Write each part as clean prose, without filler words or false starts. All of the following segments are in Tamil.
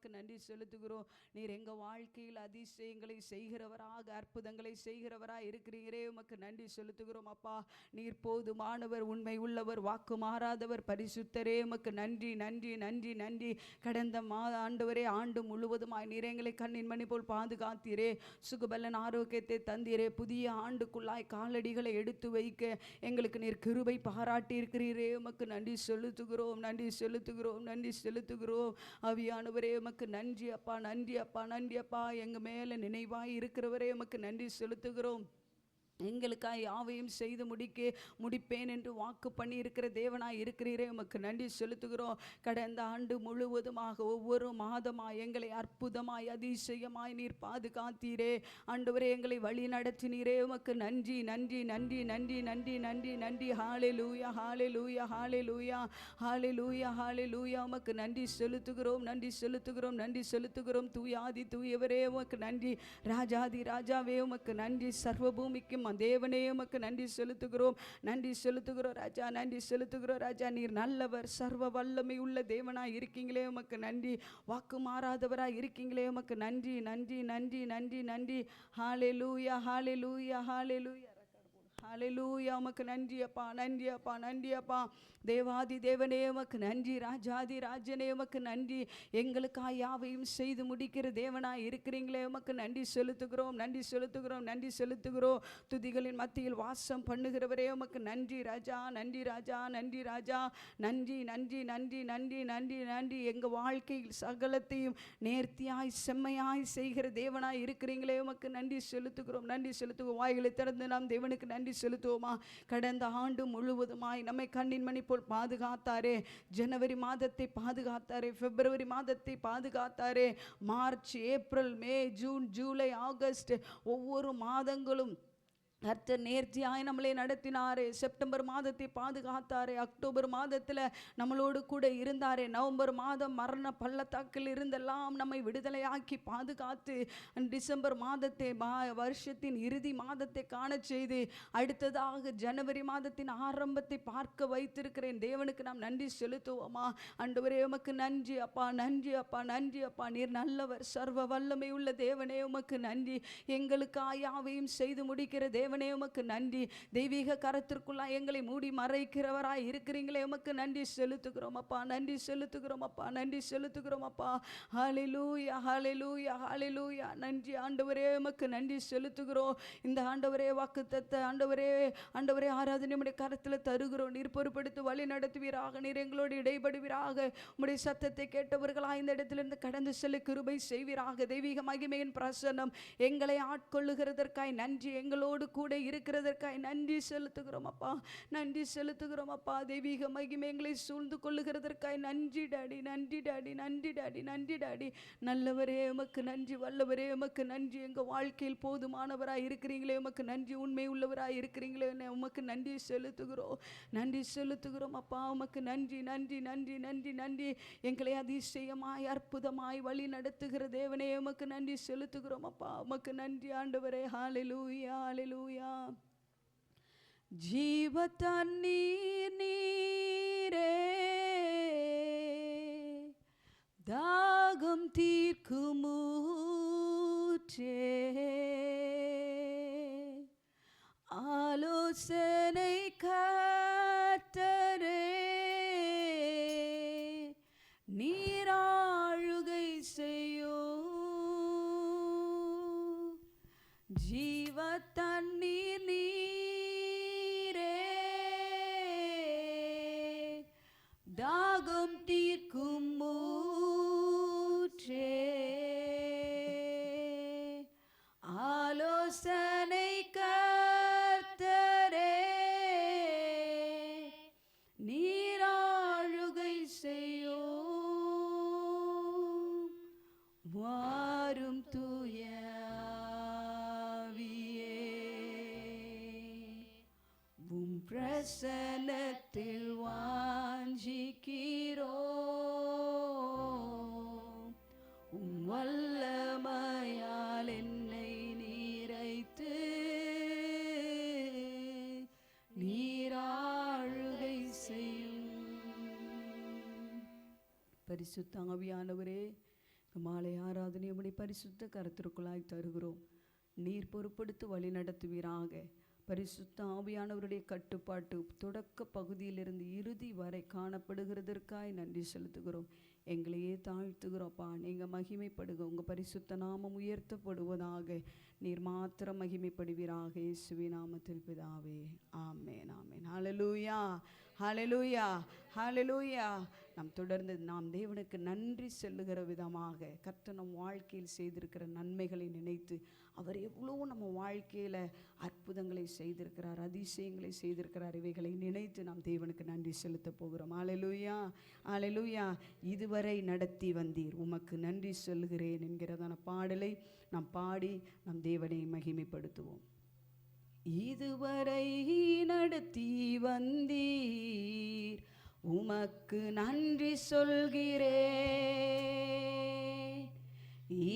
உமக்கு நன்றி செலுத்துகிறோம். நீர் எங்கள் வாழ்க்கையில் அதிசயங்களை செய்கிறவராக, அற்புதங்களை செய்கிறவராக இருக்கிறீரே, உமக்கு நன்றி செலுத்துகிறோம் அப்பா. நீர் போதுமானவர், உண்மை உள்ளவர், வாக்கு மாறாதவர், பரிசுத்தரே, உமக்கு நன்றி நன்றி நன்றி நன்றி. கடந்த ஆண்டவரே, ஆண்டு முழுவதுமாய் நீர் எங்களை கண்ணின் மணி போல் பாதுகாத்தீரே, சுகபலன் ஆரோக்கியத்தை தந்தீரே. புதிய ஆண்டுக்குள்ளாய் காலடிகளை எடுத்து வைக்க எங்களுக்கு நீர் கிருபை பாராட்டி இருக்கிறீரே, உமக்கு நன்றி செலுத்துகிறோம் நன்றி செலுத்துகிறோம் நன்றி செலுத்துகிறோம். ஆவியானவரே, உமக்கு நன்றி அப்பா நன்றி அப்பா நன்றி அப்பா. எங்கள் மேலே நினைவாய் இருக்கிறவரே, உமக்கு நன்றி செலுத்துகிறோம். எங்களுக்காக யாவையும் செய்து முடிப்பேன் என்று வாக்கு பண்ணி இருக்கிற தேவனாய் இருக்கிறீரே, உமக்கு நன்றி செலுத்துகிறோம். கடந்த ஆண்டு முழுவதுமாக ஒவ்வொரு மாதமாய் எங்களை அற்புதமாய் அதிசயமாய் நீர் பாதுகாத்தீரே ஆண்டவரே, எங்களை வழி நடத்தினீரே, உமக்கு நன்றி நன்றி நன்றி நன்றி நன்றி நன்றி நன்றி. ஹல்லேலூயா ஹல்லேலூயா ஹல்லேலூயா ஹல்லேலூயா ஹல்லேலூயா. உமக்கு நன்றி செலுத்துகிறோம் நன்றி செலுத்துகிறோம் நன்றி செலுத்துகிறோம். தூயாதி தூயவரே, உமக்கு நன்றி. ராஜாதி ராஜாவே, உமக்கு நன்றி. சர்வபூமிக்கும் தேவனே, உமக்கு நன்றி செலுத்துகிறோம் நன்றி செலுத்துகிறோம் ராஜா நன்றி செலுத்துகிறோம் ராஜா. நீர் நல்லவர், சர்வ வல்லமை உள்ள தேவனாய் இருக்கீங்களே, உமக்கு நன்றி. வாக்கு மாறாதவராய் இருக்கீங்களே, உமக்கு நன்றி நன்றி நன்றி நன்றி நன்றி. ஹல்லேலூயா ஹல்லேலூயா ஹல்லேலூயா ஹல்லேலூயா. உமக்கு நன்றி அப்பா நன்றி அப்பா நன்றி அப்பா. தேவாதி தேவனே, உமக்கு நன்றி. ராஜாதி ராஜனே, உமக்கு நன்றி. எங்களுக்காக யாவையும் செய்து முடிக்கிற தேவனாய் இருக்கிறீங்களே, உமக்கு நன்றி செலுத்துகிறோம் நன்றி செலுத்துகிறோம் நன்றி செலுத்துகிறோம். துதிகளின் மத்தியில் வாசம் பண்ணுகிறவரே, உமக்கு நன்றி ராஜா நன்றி ராஜா நன்றி ராஜா நன்றி நன்றி நன்றி நன்றி நன்றி நன்றி. எங்கள் வாழ்க்கையில் சகலத்தையும் நேர்த்தியாய் செம்மையாய் செய்கிற தேவனாய் இருக்கிறீங்களே, உமக்கு நன்றி செலுத்துகிறோம் நன்றி செலுத்துகிறோம். வாய்களை திறந்து நாம் தேவனுக்கு நன்றி செலுத்துவோமா? கடந்த ஆண்டு முழுவதுமாய் நம்மை கண்ணின் மணி போல் பாதுகாத்தாரே. ஜனவரி மாதத்தை பாதுகாத்தாரே, பிப்ரவரி மாதத்தை பாதுகாத்தாரே, மார்ச், ஏப்ரல், மே, ஜூன், ஜூலை, ஆகஸ்ட் ஒவ்வொரு மாதங்களும் கர்த்தர் நேர்த்தியாய் நம்மளை நடத்தினாரே. செப்டம்பர் மாதத்தை பாதுகாத்தாரே, அக்டோபர் மாதத்தில் நம்மளோடு கூட இருந்தாரே, நவம்பர் மாதம் மரண பள்ளத்தாக்கில் இருந்தெல்லாம் நம்மை விடுதலையாக்கி பாதுகாத்து டிசம்பர் மாதத்தை வருஷத்தின் இறுதி மாதத்தை காண செய்து அடுத்ததாக ஜனவரி மாதத்தின் ஆரம்பத்தை பார்க்க வைத்திருக்கிறேன் தேவனுக்கு நாம் நன்றி செலுத்துவோமா? ஆண்டவரே, உமக்கு நன்றி அப்பா நன்றி அப்பா நன்றி அப்பா. நீர் நல்லவர், சர்வ வல்லமை உள்ள தேவனே, உமக்கு நன்றி. எங்களுக்காக யாவையும் செய்து முடிக்கிற தேவனே, உமக்கு நன்றி. தெய்வீக கரத்திற்குள்ளாய் எங்களை மூடி மறைக்கிறவராய் இருக்கிறீங்களே, உமக்கு நன்றி செலுத்துகிறோம் அப்பா நன்றி செலுத்துகிறோம் அப்பா நன்றி செலுத்துகிறோம் அப்பா. ஹல்லேலூயா ஹல்லேலூயா ஹல்லேலூயா. நன்றி ஆண்டவரே, உமக்கு நன்றி செலுத்துகிறோம். இந்த ஆண்டவரே வாக்குத்தத்த ஆண்டவரே ஆண்டவரே ஆராதனை உம்முடைய கரத்தில் தருகிறோம். நீர் பொறுப்படுத்தி வழி நடத்துவீராக, நீர் எங்களோடு இடைபடுவீராக. உம்முடைய சத்தத்தை கேட்டவர்களாக இந்த இடத்திலிருந்து கடந்து செல்ல கிருபை செய்வீராக. தெய்வீக மகிமையின் பிரசன்னம் எங்களை ஆட்கொள்ளுகிறதற்காய் நன்றி. எங்களோடு கூட இருக்கிறதற்காய் நன்றி செலுத்துகிறோம் அப்பா நன்றி செலுத்துகிறோம் அப்பா. தெய்வீக மகிமை எங்களை சூழ்ந்து கொள்ளுகிறதற்காய் நன்றி டாடி நன்றி டாடி நன்றி டாடி நன்றி டாடி. நல்லவரே, உமக்கு நன்றி. வல்லவரே, உமக்கு நன்றி. எங்கள் வாழ்க்கையில் போதுமானவராய் இருக்கிறீங்களே, உமக்கு நன்றி. உண்மை உள்ளவராய் இருக்கிறீங்களே, உமக்கு நன்றி செலுத்துகிறோம் நன்றி செலுத்துகிறோம் அப்பா. உமக்கு நன்றி நன்றி நன்றி நன்றி நன்றி. எங்களை அதிசயமாய் அற்புதமாய் வழி நடத்துகிற தேவனே, உமக்கு நன்றி செலுத்துகிறோம் அப்பா. உமக்கு நன்றி ஆண்டவரே. ஹல்லேலூயா ஹல்லேலூயா. ஜீவ தண்ணீர் நீரே, தாகம் தீர்க்கும் ஊற்றே, ஆலோசனை கர்த்தரே, நீராளுகை செய்யும் ஜீவ தண்ணீர் நீரே, தாகம் தீர்க்கும் ஊற்றே, ஆலோசனை கர்த்தரே, நீராளுகை செய்யும் வாரும் தூய பிரசன்னத்தில் வாஞ்சிக்கிறோம். வல்லமையால் என்னை நீரைத்து நீராளுகை செய்யும். பரிசுத்த ஆவியானவரே, மாலை ஆராதனை உம்முடைய பரிசுத்த கரத்திற்குள்ளாய் தருகிறோம். நீர் பொறுப்படுத்தி வழி நடத்துவீராக. பரிசுத்த ஆவியானவருடைய கட்டுப்பாட்டு தொடக்க பகுதியிலிருந்து இறுதி வரை காணப்படுகிறதற்காய் நன்றி செலுத்துகிறோம். எங்களையே தாழ்த்துகிறோப்பா. நீங்கள் மகிமைப்படுங்க. உங்கள் பரிசுத்த நாமம் உயர்த்தப்படுவதாக. நீர் மாத்திரம் மகிமைப்படுவீராக. இயேசுவின் நாமத்தில் பிதாவே, ஆமென், ஆமென். ஹல்லேலூயா, ஹல்லேலூயா, ஹல்லேலூயா. நாம் தொடர்ந்து நாம் தேவனுக்கு நன்றி செல்லுகிற விதமாக கர்த்தர் நம் வாழ்க்கையில் செய்திருக்கிற நன்மைகளை நினைத்து, அவர் எவ்வளோ நம்ம வாழ்க்கையில் அற்புதங்களை செய்திருக்கிறார், அதிசயங்களை செய்திருக்கிறார், இவைகளை நினைத்து நாம் தேவனுக்கு நன்றி செலுத்த போகிறோம். ஹல்லேலூயா, ஹல்லேலூயா. இதுவரை நடத்தி வந்தீர், உமக்கு நன்றி சொல்லுகிறேன் என்கிறதான பாடலை நாம் பாடி நம் தேவனை மகிமைப்படுத்துவோம். இதுவரை நடத்தி வந்தீர், உமக்கு நன்றி சொல்கிறேன்.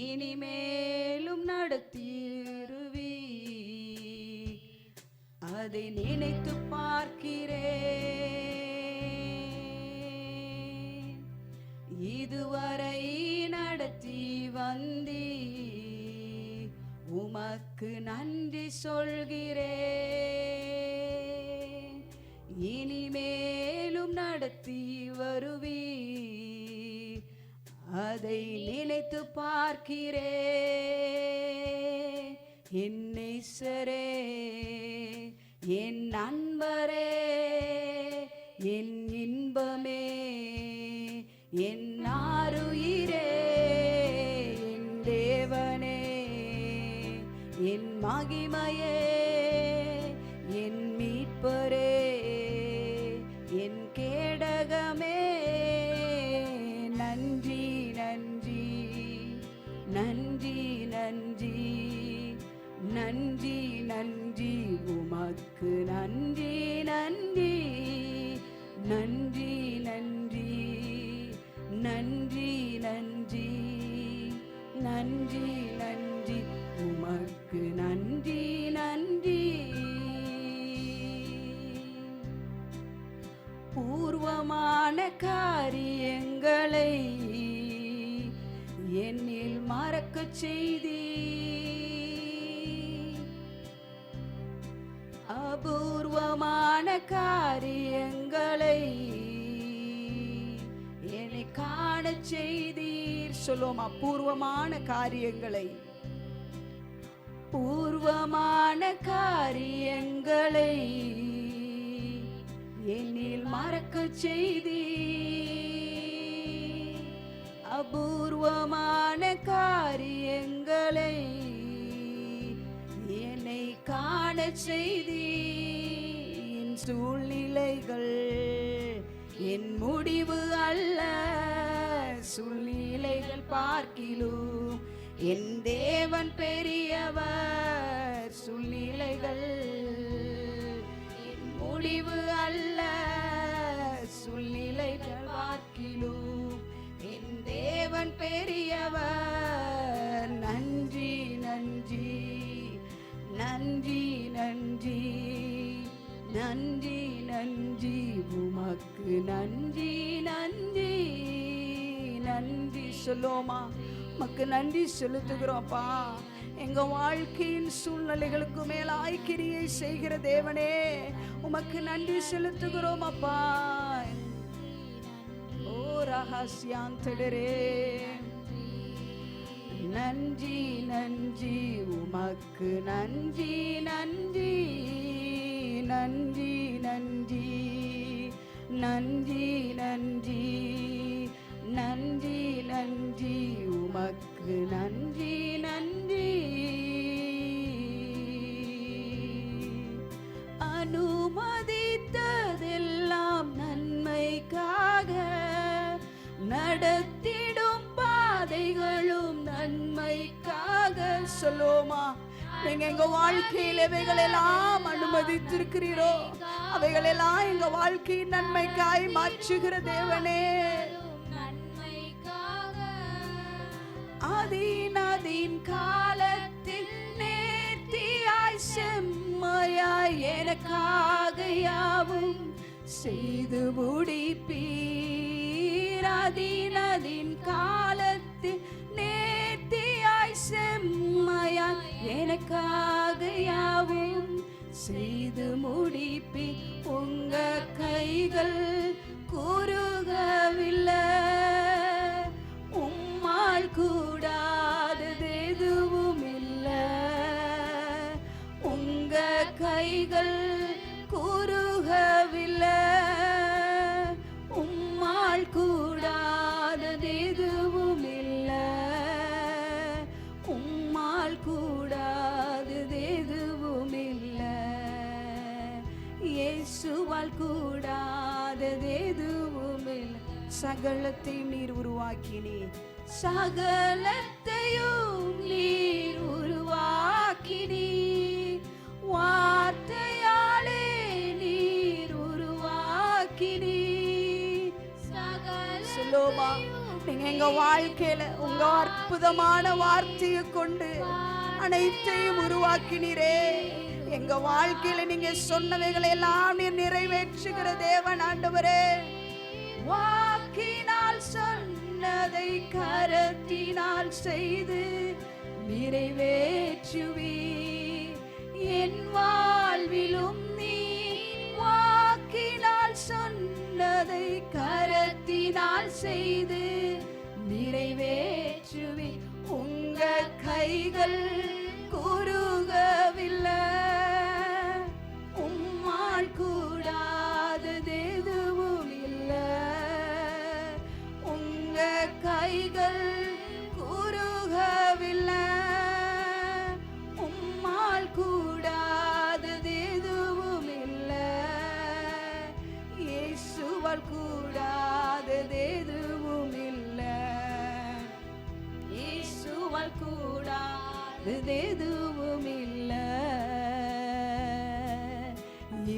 இனிமேலும் நடத்திருவீர், அதை நினைத்து பார்க்கிறேன். இதுவரை நடத்தி வந்தீர், உமக்கு நன்றி சொல்கிறேன். இனிமேலும் நடத்தி வருவீர், அதை நினைத்து பார்க்கிறேன். என் நேசரே, என் நண்பரே, என் இன்பமே, என் ஆருயிரே, என் தேவனே, என் மகிமையே, என் மீட்பரே, என் கேடகமே, நன்றி நன்றி நன்றி நன்றி நன்றி நன்றி, உமக்கு நன்றி நன்றி நன்றி நன்றி நன்றி நன்றி நன்றி நன்றி, உமக்கு நன்றி நன்றி. பூர்வமான காரியங்களை என்னில் மறக்கச் செய்தி, அபூர்வமான காரியங்களை என்னை காணச் செய்தீர். சொல்லுவோம், அபூர்வமான காரியங்களை, பூர்வமான காரியங்களை என்னில் மறக்கச் செய்தீர். அபூர்வமான காரியங்களை என்னை காணச் செய்தீர். என் சூழ்நிலைகள் என் முடிவு அல்ல, சூழ்நிலைகள் பார்க்கிலும் என் தேவன் பெரியவர். சூழ்நிலைகள் என் முடிவு அல்ல, சூழ்நிலைகள் பார்க்கிலும் என் தேவன் பெரியவர். நன்றி நன்றி நன்றி நன்றி நன்றி நன்றி, உமக்கு நன்றி நன்றி நன்றி. சொல்லுவோமா, உமக்கு நன்றி செலுத்துகிறோம்ப்பா. எங்க வாழ்க்கையின் சூழ்நிலைகளுக்கு மேலாய் கிரியை செய்கிற தேவனே, உமக்கு நன்றி செலுத்துகிறோம் அப்பா. ஓ ரகசியாந்தடரே, நன்றி நன்றி, உமக்கு நன்றி நன்றி நன்றி நன்றி நன்றி நன்றி நன்றி நன்றி, உமக்கு நன்றி நன்றி. அனுமதித்ததெல்லாம் நன்மைக்காக, நடத்திடும் பாதைகளும் நன்மைக்காக. சொல்லுவோமா, நீங்க எங்க வாழ்க்கையில் எவைகளெல்லாம் அனுமதித்திருக்கிறீரோ அவைகளெல்லாம் எங்க வாழ்க்கையின் நன்மைக்காய் மாற்றுகிற தேவனே. அதீன் காலத்தில் நேர்த்தியாய் செம்மையாய் எனக்காக யாவும் செய்து முடிப்பீர். அதீன் காலத்தில் எனக்காக யாவும் செய்து முடிப்பி உங்க கைகள் கூறுகவில்லை. உம்மால் கூடாதது எதுவும் இல்லை. உங்க கைகள் கூறுகவில்லை. உம்மால் கூடாதது எதுவும் இல்லை. உம்மால் கூடாதது எதுவும் இல்லை. இயேசுவால் கூடாதது எதுவும் இல்லை. சகலத்தையும் நீர் உருவாக்கினீர். சகலத்தையும் நீர் உருவாக்கினீர். வார்த்தையாலே நீர் உருவாக்கினீர். சொல்லுமா, நீங்க எங்க வாழ்க்கையில உங்க அற்புதமான வார்த்தையை கொண்டு அனைத்தையும் உருவாக்கினீரே. எங்க வாழ்க்கையில நீங்க சொன்னவைகளை எல்லாம் நீர் நிறைவேற்றுகிற தேவன் ஆண்டவரே. வாக்கினால் சொன்னதை கரத்தினால் செய்து நிறைவேற்றுவீர். என் வாழ்விலும் நீ வாக்கினால் சொன்னதை கரத்தினால் செய்து நிறைவேற்றுவீர். உங்க கைகள் கூறுகவில்லை. உம்மால் கூடாதது எதுவும் இல்லை. உங்க கைகள் கூறுகவில்லை. உம்மால் கூடாதது எதுவும் இல்லை. இயேசுவால் கூடாதது எதுவும் இல்லை. இயேசுவால் கூடாதது எதுவும் இல்லை.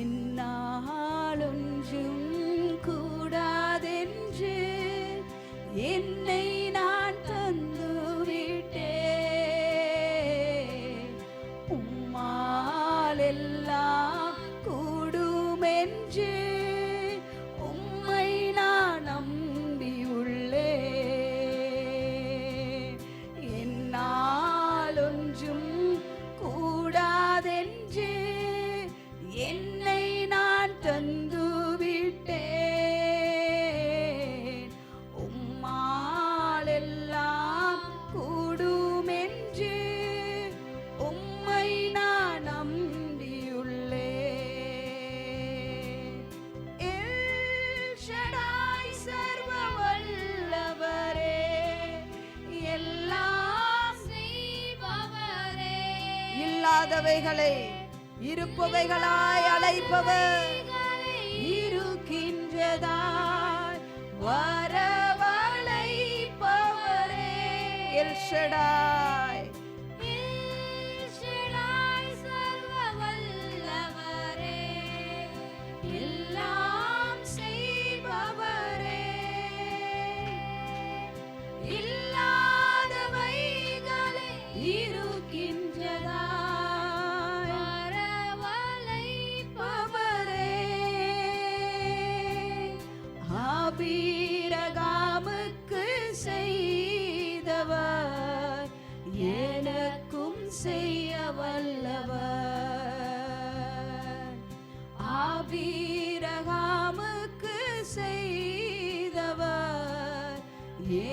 என்னாலொன்றும் கூடாதென்று என்னை நான் தந்துவிட்டேன். உம்மால் எல்லாம் கூடுமென்று உம்மை நான் நம்பியுள்ளேன். என்னால் ஒன்றும் கூடாதென்று என்னை நான் தந்துவிட்டேன். உம்மால் எல்லாம் கூடுமென்று உம்மை நான் நம்பியுள்ளேன். எல் ஷடாய் சர்வ வல்லவரே, எல்லாம் செய்பவரே, இல்லாதவைகளை இருப்பவைகளாய் அழைப்பவர், இருக்கின்றதாய் வரவழைப்பவரே. எல் ஷடாய், எல் ஷடாய் சர்வ வல்லவரே, எல்லாம் செய்பவரே, இல்லாதவைகளை இருக்கின்றதாய் ஆபிரகாமுக்கு செய்தவர் எனக்கும் செய்ய வல்லவர். ஆபிரகாமுக்கு செய்தவர்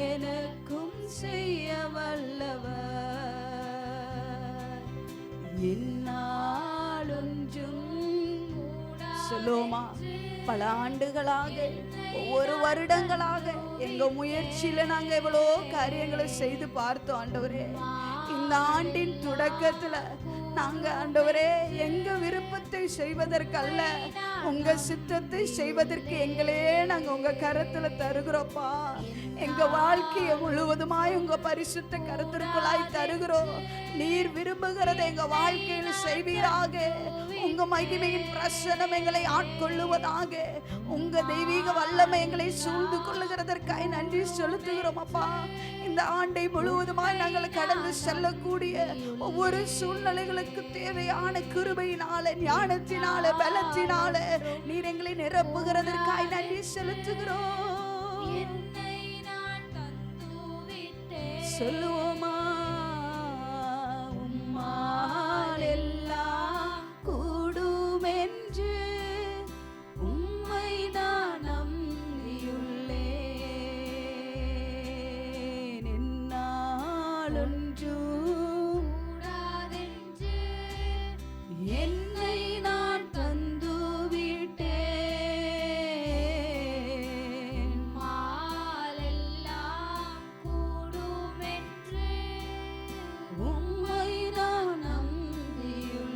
எனக்கும் செய்ய வல்லவர். என்னாலொன்றும் சொல்லுமா, பல ஆண்டுகளாக ஒவ்வொரு வருடங்களாக எங்க முயற்சியில நாங்க எவ்வளோ காரியங்களை செய்து பார்த்தோம் ஆண்டவரே. இந்த ஆண்டின் தொடக்கத்துல நாங்க ஆண்டவரே எங்க விருப்பத்தை செய்வதற்கல்ல, உங்க சித்தத்தை செய்வதற்கு எங்களே நாங்க உங்க கரத்துல தருகிறோப்பா. எங்க வாழ்க்கையை முழுவதுமாய் உங்க பரிசுத்த கரத்திற்குள்ளாய் தருகிறோம். நீர் விரும்புகிறத எங்க வாழ்க்கையில் செய்வீராக. உங்க மகிமையின் பிரசன்னம் எங்களை ஆட்கொள்ளுவதாக. உங்க தெய்வீக வல்லமை எங்களை சூழ்ந்து கொள்ளுகிறதற்காய் நன்றி செலுத்துகிறோம் அப்பா. இந்த ஆண்டை முழுவதுமாய் நாங்கள் கடந்து செல்லக்கூடிய ஒவ்வொரு சூழ்நிலைகளுக்கு தேவையான கிருபையினால, ஞானத்தினால, பலத்தினால நீர் எங்களை நிரப்புகிறதற்காய் நன்றி செலுத்துகிறோம். சொல்லுவோமா, உம்மா கூடாதென்று என்னை நான் தந்து விட்டேன். மாலெல்லாம் கூடுமென்று உம்மை நான் நம்பியுள்ளேன்.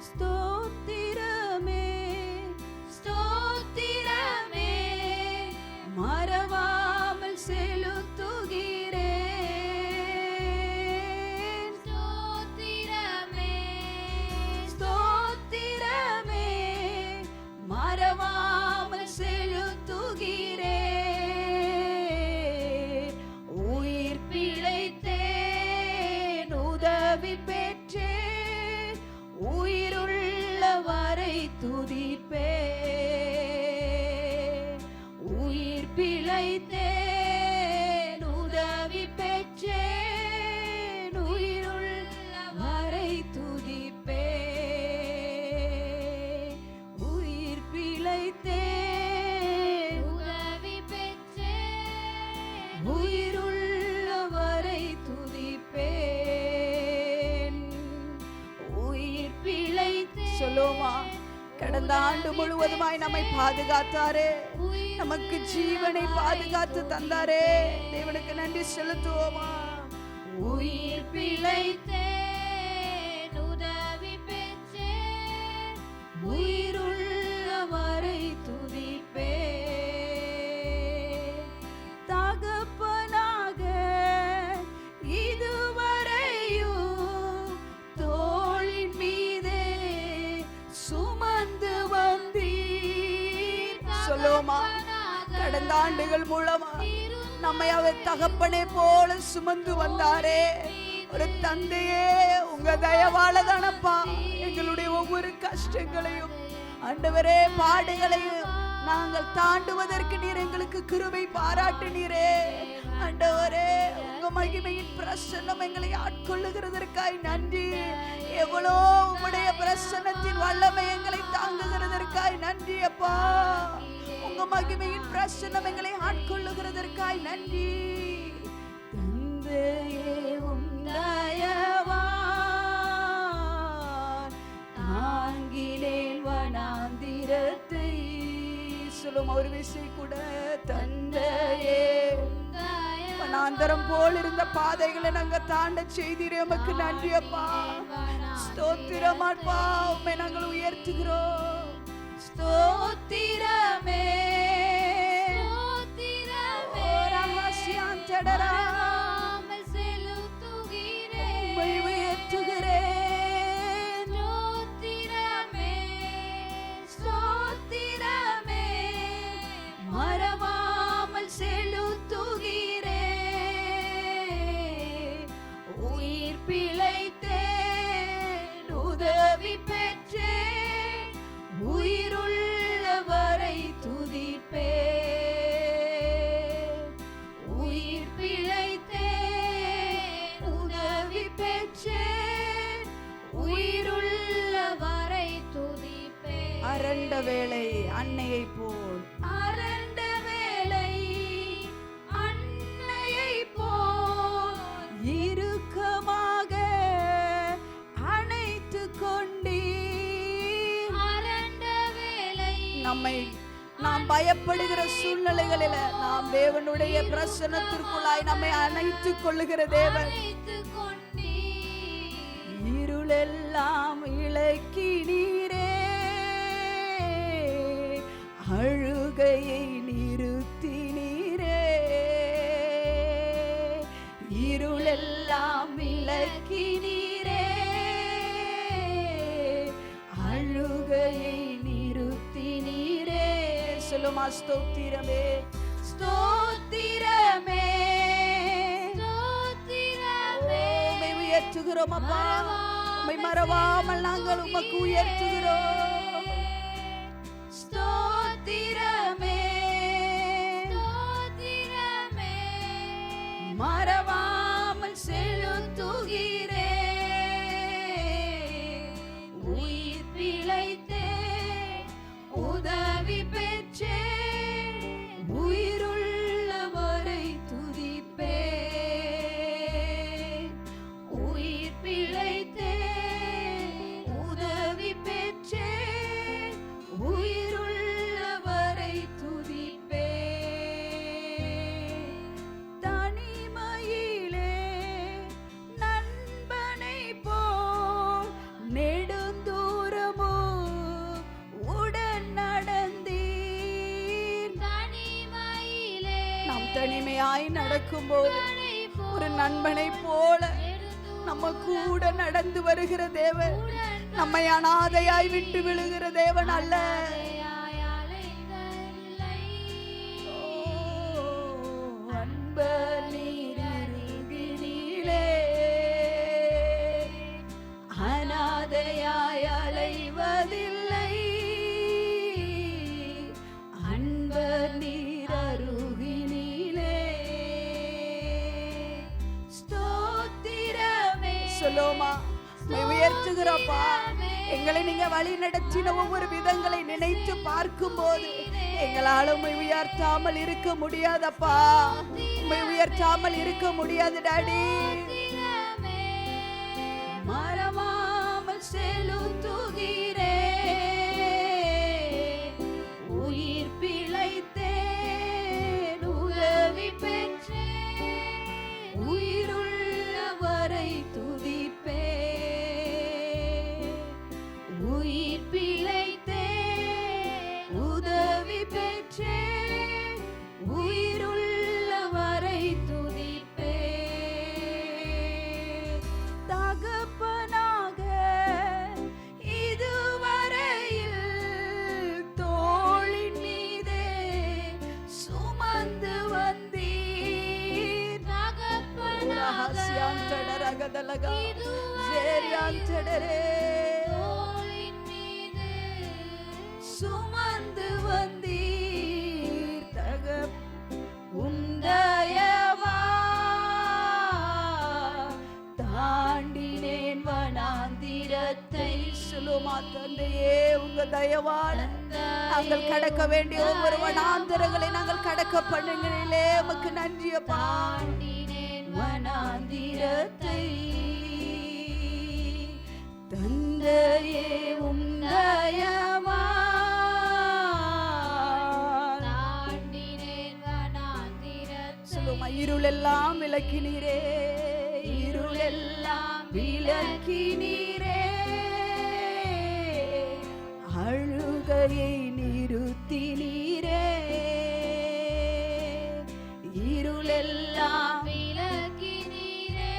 ஸ்தோத்திரமே ஸ்தோத்திரமே மறவாமல் செலுத்துகிறேன். ஸ்தோத்திரமே ஸ்தோத்திரமே மறவாமல் செலுத்துகிறேன். உயிர் பிழைத்தேன் உதவி பெற்றேன் உயிருள்ள வரை துதிப்பேன். உயிர் பிழைத்தேன் உதவி பெற்றேன் உயிருள்ள வரை துதிப்பேன். உயிர் பிழைத்தேன் உதவி பெற்றேன் உயிருள்ள வரை துதிப்பேன். உயிர் பிழைத்தேன். சொல்லுமா, கடந்த ஆண்டு முழுவதுமாய் நம்மை பாதுகாத்தாரே, நமக்கு ஜீவனை பாதுகாத்து தந்தாரே. தேவனுக்கு நன்றி செலுத்துவோமா. உயிர் பிழைத்தேன் உதவி பெற்றேன் உயிருள்ள வரை துதிப்பேன். தகப்பனாக இதுவரையும் தோளின் மீதே சுமந்து வந்தீர். சொல்லுவோமா, கடந்த ஆண்டுகள் மூலமா நம்மை அவர் தகப்பனே போல சுமந்து வந்தாரே. ஒரு தந்தையே, உங்க தயவால தானப்பா எங்களுடைய ஒவ்வொரு கஷ்டங்களையும் ஆண்டவரே பாடுகளையும் நாங்கள் தாண்டுவதற்கு நீர் எங்களுக்கு கிருபை பாராட்டினீரே. ஆண்டவரே, உங்க மகிமையின் பிரசன்னம் எங்களை ஆட்கொள்ளுகிறதற்காய் நன்றி. எவ்வளோ உம்முடைய பிரசன்னத்தின் வல்லமை எங்களை தாங்குகிறதற்காய் நன்றி அப்பா. உங்க மகிமையின் பிரசன்னம் எங்களை ஆட்கொள்ளுகிறதற்காய் நன்றி. தந்தையே உம் தயவால் தாங்கினேன் வனாந்திரத்தை. சொல்லும் ஒரு விஷயம் கூட, தந்தையே வனாந்தரம் போல் இருந்த பாதைகளை நாங்க தாண்ட செய்தீரே, உமக்கு நன்றி அப்பா. ஸ்தோத்திரம் அப்பா, உம்மை நாங்கள் உயர்த்துகிறோம். ஸ்தோத்திரமே மறவாமல் செலுத்துகிறேன் உம்மை உயர்த்துகிறேன். ஸ்தோத்திரமே ஸ்தோத்திரமே மறவாமல் செலுத்துகிறேன். உயிர் பிழைத்தேன் உதவி பெற்றேன் உயிருள்ள வரை துதிப்பேன். உயிர் பிழைத்தேன் உதவி பெற்றேன் உயிருள்ள வரை துதிப்பேன். அரண்ட வேளை அன்னையை போல் அரண்ட வேளை அன்னையை போல் இறுக்கமாக அணைத்து கொண்டீர். அரண்ட வேளை நம்மை நாம் பயப்படுகிற சூழ்நிலைகளில நாம் தேவனுடைய பிரசன்னத்திற்குள்ளாய் நம்மை அணைத்துக் கொள்ளுகிற தேவன். இருளெல்லாம் இழக்கினீரே, அழுகையை நிறுத்தினீரே. இருளெல்லாம் விளக்கினீரே, அழுகையை நிறுத்தினீரே. சொல்லுமா, ஸ்தோத்திரமே ஸ்தோத்திரமே உம்மை உயர்த்துகிறோம் அப்பா. உம்மை மறவாமல் நாங்கள் உமக்கு உயர்த்துகிறோம். ஸ்தோத்திரமே மறவாமல் செலுத்துகிறேன். உயிர் பிழைத்தேன் உதவி பெற்றேன் உயிருள்ள வரை துதிப்பேன். துணையாய் நடக்கும்போது ஒரு நண்பனை போல நம்ம கூட நடந்து வருகிற தேவன், நம்மை அனாதையாய் விட்டு விழுகிற தேவன் அல்ல. அன்பர் நீரிலே அனாதையாய் அலைவதில்லை, அன்பர் நீர் அருகினிலே. ஸ்தோத்திரமே. சொல்லுமா, உயர்த்துகிறப்பா. எங்களை நீங்க வழி நடத்தின ஒவ்வொரு விதங்களை நினைத்து பார்க்கும் போது எங்களால் உம்மை உயர்த்தாமல் இருக்க முடியாதப்பா. உம்மை உயர்த்தாமல் இருக்க முடியாது டாடி. மறவாமல் செலுத்துகிறேன், உயிர் பிழைத்தேன், உதவி பெற்றேன், உயிருள்ளவரை துதிப்பேன், உயிர் பிழைத்தேன், உதவி பெற்றேன், உயிருள்ளவரை துதிப்பேன். தகப்பனாக இதுவரையில் தோளின் மீதே சுமந்து வந்தீர். தகப்பனாக சுமந்து வந்தீர். உந்தயவா தாண்டினேன் வனாந்திரத்தை. சொல்லுமா தந்தையே, உங்க தயவான நாங்கள் கடக்க வேண்டிய ஒவ்வொரு வனாந்திரங்களை நாங்கள் கடக்க பண்ணுங்களே. உமக்கு நன்றியப்பா. வனாந்திரத்தை தந்தையே உந்தயவா தாண்டினேன் வனாந்திரத்தை. சொல்லுமா, இருளெல்லாம் விளக்கினீரே, இருளெல்லாம் விளக்கினீரே, அழுகையை நிறுத்தினீரே, இருளெல்லாம் விளக்கினீரே,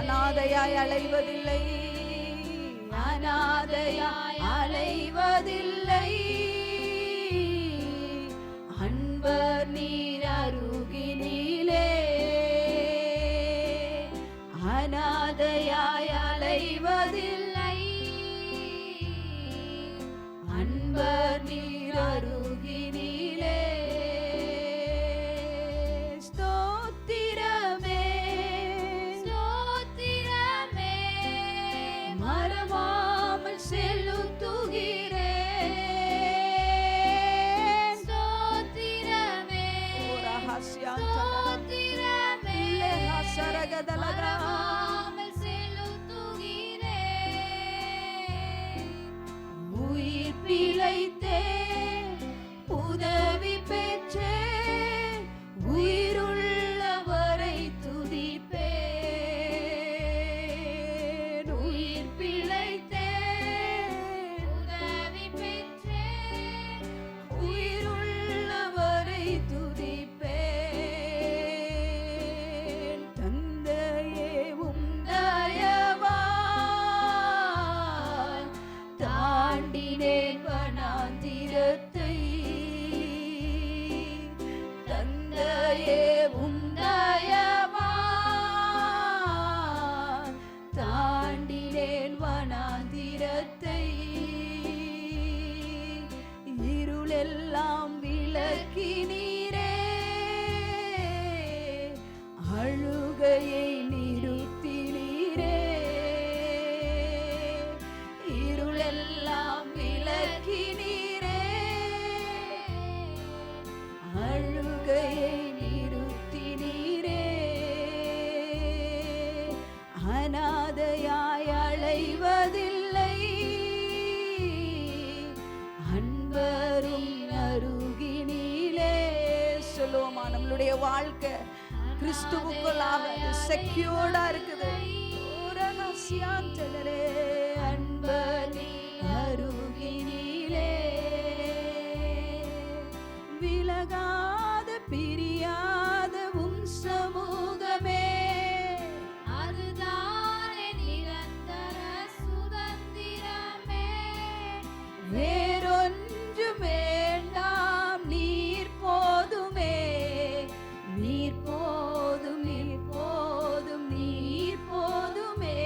அனாதையாய் அலைவதில்லை, அனாதையாய் அலைவதில்லை, அன்பர் நீர் அருகினிலே, அனாதையாய் அலைவதில்லை, அன்பர் நீர் அருகினிலே. ஸ்தோத்திரமே, ஸ்தோத்திரமே. மறவாமல் செலுத்துகிறேன். ஸ்தோத்திரமே, ஸ்தோத்திரமே. மறவாமல் செலுத்துகிறேன், உயிர் பிழைத்தேன், உதவி பெற்றேன், உயிருள்ளவரை துதிப்பேன், உயிர் பிழைத்தேன், உதவி பெற்றேன், உயிருள்ளவரை துதிப்பேன். தந்தையே உந்தயவால் தாண்டினேன் வனாந்திரத்தை, தந்தையே உந்தயவால் தாண்டினேன் வனாந்திரத்தை, இருளெல்லாம் விளக்கினீரே, அழுகையை நிறுத்தினீரே, இருளெல்லாம் விளக்கினீரே, அழுகையை நிறுத்தினீரே, அனாதையாய் அலைவதில்லை, அன்பரும் அருகினிலே. சொல்லுவோமா, நம்மளுடைய வாழ்க்கை கிறிஸ்துவுக்குள்ளாக செக்யூர்டா இருக்குது. அன்பர் அருகினிலே, விலகாத பிரியாத உம் சமூகமே, அதுதானே நிரந்தர சுதந்திரமே. வேறொன்று வேண்டாம், நீர் போதுமே, நீர் போதும், நீர் போதும், நீர் போதுமே.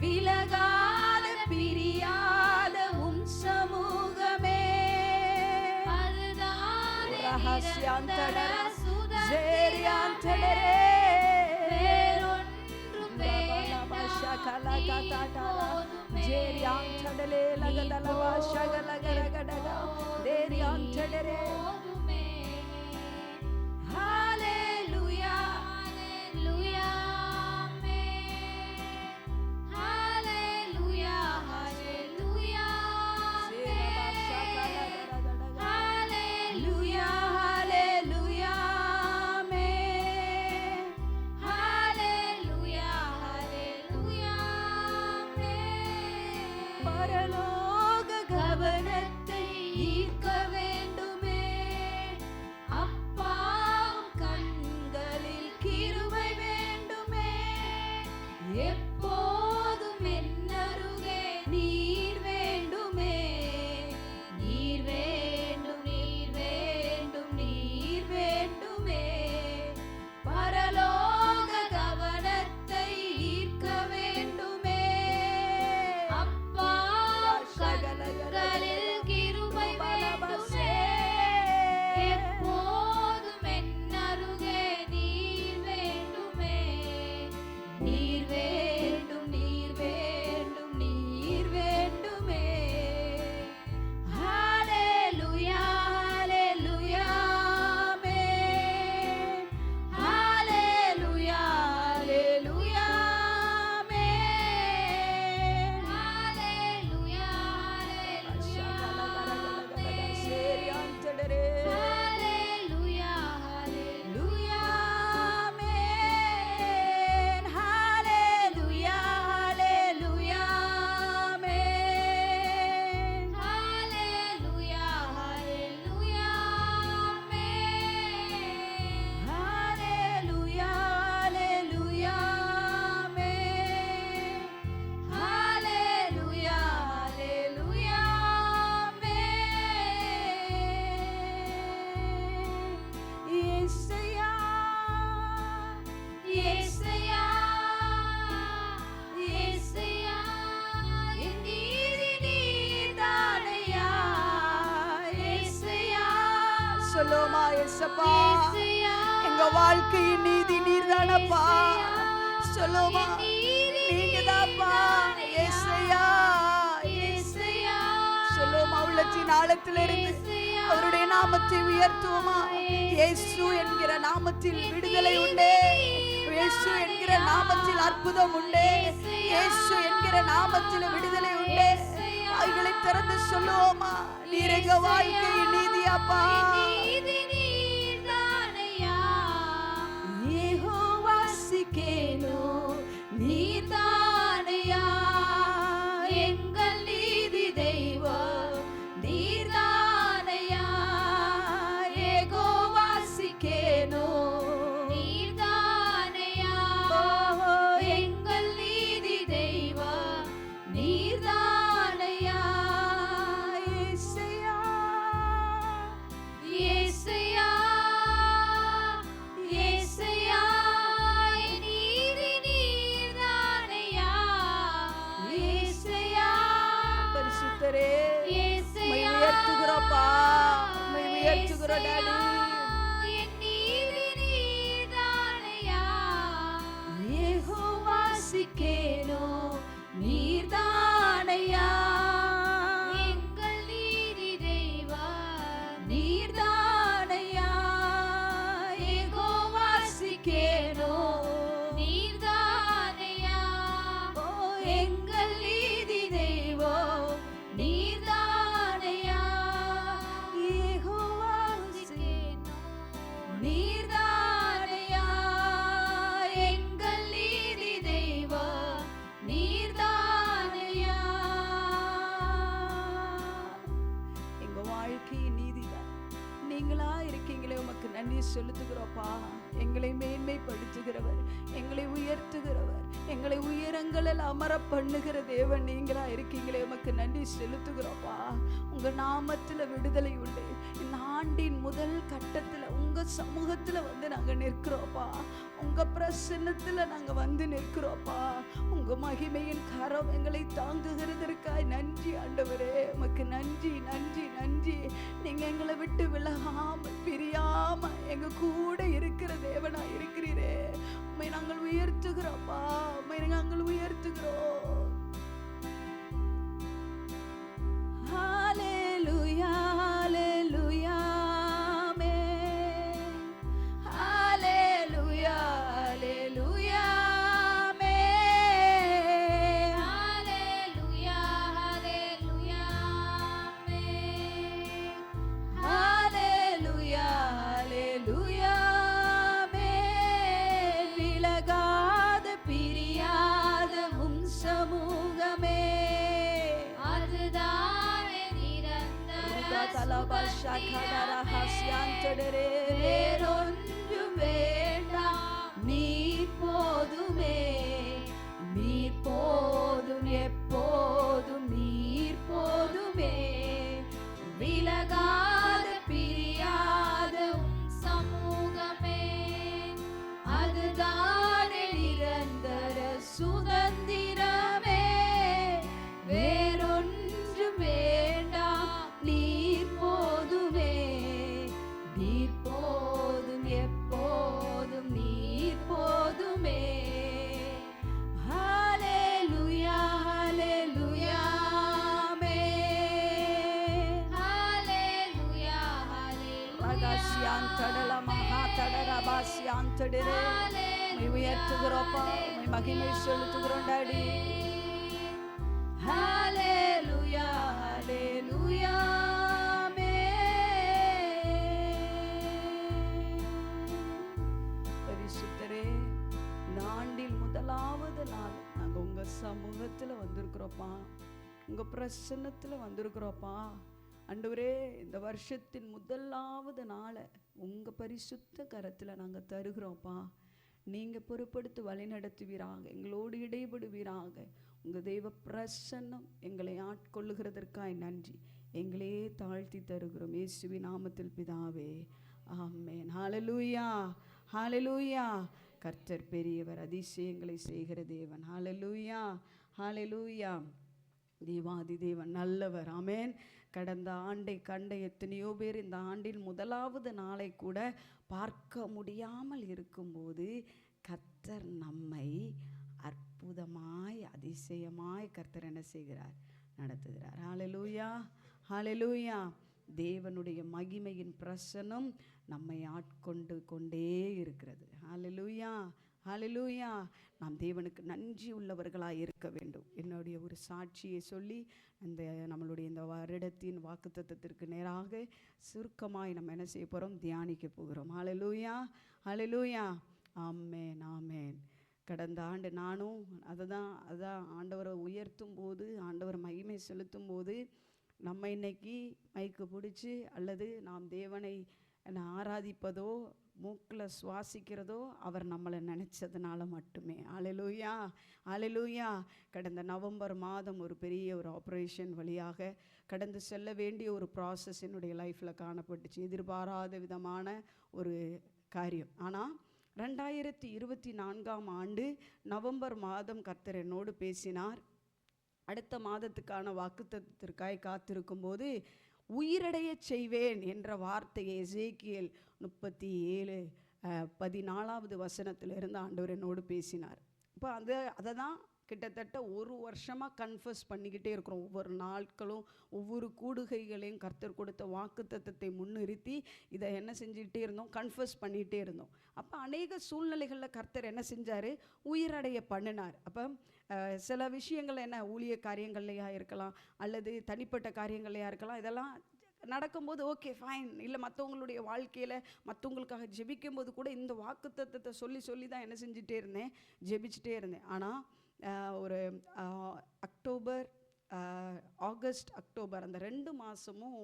விலகாத பிரியாத உம் சமூகமே, அதுதானே ரகசியாந்தட நிரந்தர சுதந்திரமே. ஜெரியாந்தடரே வேறொன்றும் வேண்டாம், நீர் ஜெரியாந்தடலே லகதலவா ஷகலகரகடகா தேரியாந்தடரே. போதுமே. ஹalleluya, Hallelujah, amen. Hallelujah, hallelujah, amen. ஹalleluya, ஹalleluya, ஆமென். Hallelujah, hallelujah, amen. பரலோக கவனத்தை ஈர்க்க வேண்டுமே, அப்பா கண்களில் கிருபை வேண்டுமே. எப்போதும் என்னருகே நீர் வேண்டுமே, நீர் வேண்டும், நீர் வேண்டும், நீர் வேண்டுமே. பரலோக கவனத்தை ஈர்க்க வேண்டுமே, அப்பா கண்களில் கிருபை வேண்டுமே. எப்போதும் என்னருகே நீர் வேண்டுமே. நீர் வேண்டும், நீர் வேண்டும், நீர் வேண்டுமே. ஹalleluya, ஹalleluya, ஆமென். ஹalleluya, ஹalleluya, ஆமென். Hallelujah, hallelujah, amen. சேரியாந்தடரே. Hallelujah, hallelujah, ஆமென். ஹalleluya, ஹalleluya, ஆமென். hallelujah, hallelujah, amen. ஹalleluya, ஹalleluya, ஆமென். ஹalleluya, ஹalleluya, ஆமென். இயேசையா, இயேசையா, இயேசையா, என் நீதி நீர்தானையா. இயேசையா. சொல்லுமா இயேசப்பா, இயேசையா, எங்க வாழ்க்கையின் நீதி நீர்தானப்பா. சொல்லுமா, என் நீதி நீங்கதாப்பா. இயேசையா, இயேசையா, சொல்லுமா, உள்ளத்தின் ஆழத்திலிருந்து அவருடைய நாமத்தை உயர்த்துவோமா. இயேசு என்கிற நாமத்தில் விடுதலை உண்டே, இயேசு என்கிற நாமத்தில் அற்புதம் உண்டே, இயேசு என்கிற நாமத்தில் விடுதலை உண்டே. அவைகளை திறந்து சொல்லுவோமா, நீர் எங்க வாழ்க்கையின் நீதியாப்பா. நீதி நீர்தானையா. யெகோவா சிக்கேனோ, நீர்தானையா. எங்கள் நீதி தெய்வம் நீர்தானையா. யெகோவா சிக்கேனோ, நீர்தானையா. எங்கள் நீதி தெய்வம் நீர்தானையா. இயேசையா, இயேசையா, இயேசையா, என் நீதி நீர்தானையா. இயேசையா. பரிசுத்தரே, உம்மை இயேசையா, உயர்த்துகிறோப்பா, உம்மை உயர்த்துகிறோம் டாடி. என் நீதி நீர்தானையா. யெகோவா சிக்கேனோ, நீர்தானையா. எங்கள் நீதி தெய்வம் நீர்தானையா. யெகோவா சிக்கேனோ, நீர்தானையா. ஓ எங்கள் நீதி தெய்வம் நீர்தானையா. யெகோவா சிக்கேனோ, நீர்தானையா. எங்கள் நீதி தெய்வம் நீர்தானையா. எங்க வாழ்க்கையின் நீதிதான் நீங்களா இருக்கீங்களே, உமக்கு நன்றி செலுத்துகிறோப்பா. எங்களை மேன்மைப்படுத்துகிறவர், எங்களை உயர்த்துகிறவர், எங்களை உயரங்களில் அமர பண்ணுகிற தேவன் நீங்களா இருக்கீங்களே, உமக்கு நன்றி செலுத்துகிறோப்பா. உங்க நாமத்துல விடுதலை உண்டு. இந்த ஆண்டின் முதல் கட்டத்துல உங்க சமூகத்துல வந்து நாங்க நிற்கிறோப்பா. உங்க பிரசன்னத்துல நாங்க வந்து நிற்கிறோப்பா. உங்க மகிமையின் கரம் எங்களை தாங்குகிறதற்காய் நன்றி ஆண்டவரே. உமக்கு நன்றி நன்றி நன்றி. நீங்க எங்களை விட்டு விலகாம பிரியாம எங்க கூட இருக்கிற தேவனா இருக்கிறீரே. உம்மை நாங்கள் உயர்த்துகிறோப்பா. உம்மை நாங்கள் உயர்த்துகிறோம். ஹalleluya ஹalleluya ஆமென். ஹalleluya ஹalleluya ஆமென். ஹalleluya ஹalleluya ஆமென். ஹalleluya ஹalleluya ஆமென். விலகாத பிரியாத உம் சமூகமே, அதுதானே நிரந்தர தலபஷகரஹஸ்யந்தடரே. வேறொன்றும் வேண்டாம், நீர் போதுமே, நீர் போதும், எப்போதும் நீர் போதுமே. விலகாத பிரியாத உம் சமூகமே, அதுதானே நிரந்தர சுதந்திரமே. வேறொன்றும் வேண்டாம், நீர் போதுமே, நீர் போதும், எப்போதும் நீர் போதுமே. ஹalleluya ஹalleluya ஆமென். ஹalleluya ஹalleluya ரகசியாந்தடல மகாதடரபாசியாந்தடரே. உம்மை உயர்த்துகிறோப்பா. உம்மை மகிமை செலுத்துகிறோம் டாடி. ஹalleluya ஹalleluya ஆமென். பரிசுத்தரே, இந்த ஆண்டில் முதலாவது நாள் நாங்க உங்க சமூகத்துல வந்திருக்கிறோப்பா. உங்க பிரசன்னத்துல வந்திருக்கிறோப்பா. ஆண்டவரே, இந்த வருஷத்தின் முதலாவது நாளை உங்க பரிசுத்த கரத்துல நாங்க தருகிறோம்ப்பா. நீங்க பொறுப்படுத்தி வழி நடத்துவீராக, எங்களோடு இடைபடுவீராக. உங்க தெய்வ பிரசன்னம் எங்களை ஆட்கொள்ளுகிறதற்காய் நன்றி. எங்களையே தாழ்த்தி தருகிறோம் இயேசுவின் நாமத்தில் பிதாவே, ஆமென். ஹalleluya ஹalleluya. கர்த்தர் பெரியவர், அதிசயங்களை செய்கிற தேவன். ஹalleluya ஹalleluya. தேவாதி தேவன் நல்லவர். ஆமென். கடந்த ஆண்டை கண்ட எத்தனையோ பேர் இந்த ஆண்டின் முதலாவது நாளை கூட பார்க்க முடியாமல் இருக்கும்போது கர்த்தர் நம்மை அற்புதமாய் அதிசயமாய் கர்த்தர் என்ன செய்கிறார்? நடத்துகிறார். ஹalleluya ஹalleluya. தேவனுடைய மகிமையின் பிரசன்னம் நம்மை ஆட்கொண்டு கொண்டே இருக்கிறது. ஹalleluya ஹalleluya. நாம் தேவனுக்கு நன்றி உள்ளவர்களாக இருக்க வேண்டும். என்னுடைய ஒரு சாட்சியை சொல்லி நம்மளுடைய இந்த வருடத்தின் வாக்குத்தத்தத்திற்கு நேராக சுருக்கமாய் நம்ம என்ன செய்ய போகிறோம்? தியானிக்க போகிறோம். ஹalleluya ஹalleluya. ஆமென் ஆமென். கடந்த ஆண்டு நானும் அதான் ஆண்டவரை உயர்த்தும் போது, ஆண்டவர் மகிமை செலுத்தும் போது, நம்ம இன்னைக்கு மைக்கு பிடிச்சி அல்லது நாம் தேவனை ஆராதிப்பதோ மூக்கில் சுவாசிக்கிறதோ அவர் நம்மளை நினச்சதுனால மட்டுமே. ஹalleluya ஹalleluya. கடந்த நவம்பர் மாதம் ஒரு பெரிய ஒரு ஆப்ரேஷன் வழியாக கடந்து செல்ல வேண்டிய ஒரு ப்ராசஸ் என்னுடைய லைஃப்பில் காணப்பட்டுச்சு. எதிர்பாராத விதமான ஒரு காரியம். ஆனால் 2024ஆம் ஆண்டு நவம்பர் மாதம் கர்த்தர் என்னோடு பேசினார். அடுத்த மாதத்துக்கான வாக்குத்தத்தத்திற்காய் காத்திருக்கும் போது உயிரடைய செய்வேன் என்ற வார்த்தையை எசேக்கியேல் 37:14 வசனத்திலிருந்து ஆண்டவர் என்னோடு பேசினார். இப்போ அதை தான் கிட்டத்தட்ட ஒரு வருஷமாக கன்ஃபஸ் பண்ணிக்கிட்டே இருக்கிறோம். ஒவ்வொரு நாட்களும் ஒவ்வொரு கூடுகைகளையும் கர்த்தர் கொடுத்த வாக்குத்தத்தத்தை முன்னிறுத்தி இதை என்ன செஞ்சுக்கிட்டே இருந்தோம்? கன்ஃபஸ் பண்ணிகிட்டே இருந்தோம். அப்போ அநேக சூழ்நிலைகளில் கர்த்தர் என்ன செஞ்சார்? உயிரடைய பண்ணினார். அப்போ சில விஷயங்கள் என்ன ஊழிய காரியங்கள்லையா இருக்கலாம், அல்லது தனிப்பட்ட காரியங்கள்லையா இருக்கலாம். இதெல்லாம் நடக்கும்போது ஓகே ஃபைன். இல்லை மற்றவங்களுடைய வாழ்க்கையில் மற்றவங்களுக்காக ஜெபிக்கும் போது கூட இந்த வாக்குத்தத்தத்தை சொல்லி தான் என்ன செஞ்சுட்டே இருந்தேன்? ஜெபிச்சுட்டே இருந்தேன். ஆனால் ஒரு ஆகஸ்ட் அக்டோபர் அந்த 2 மாதமும்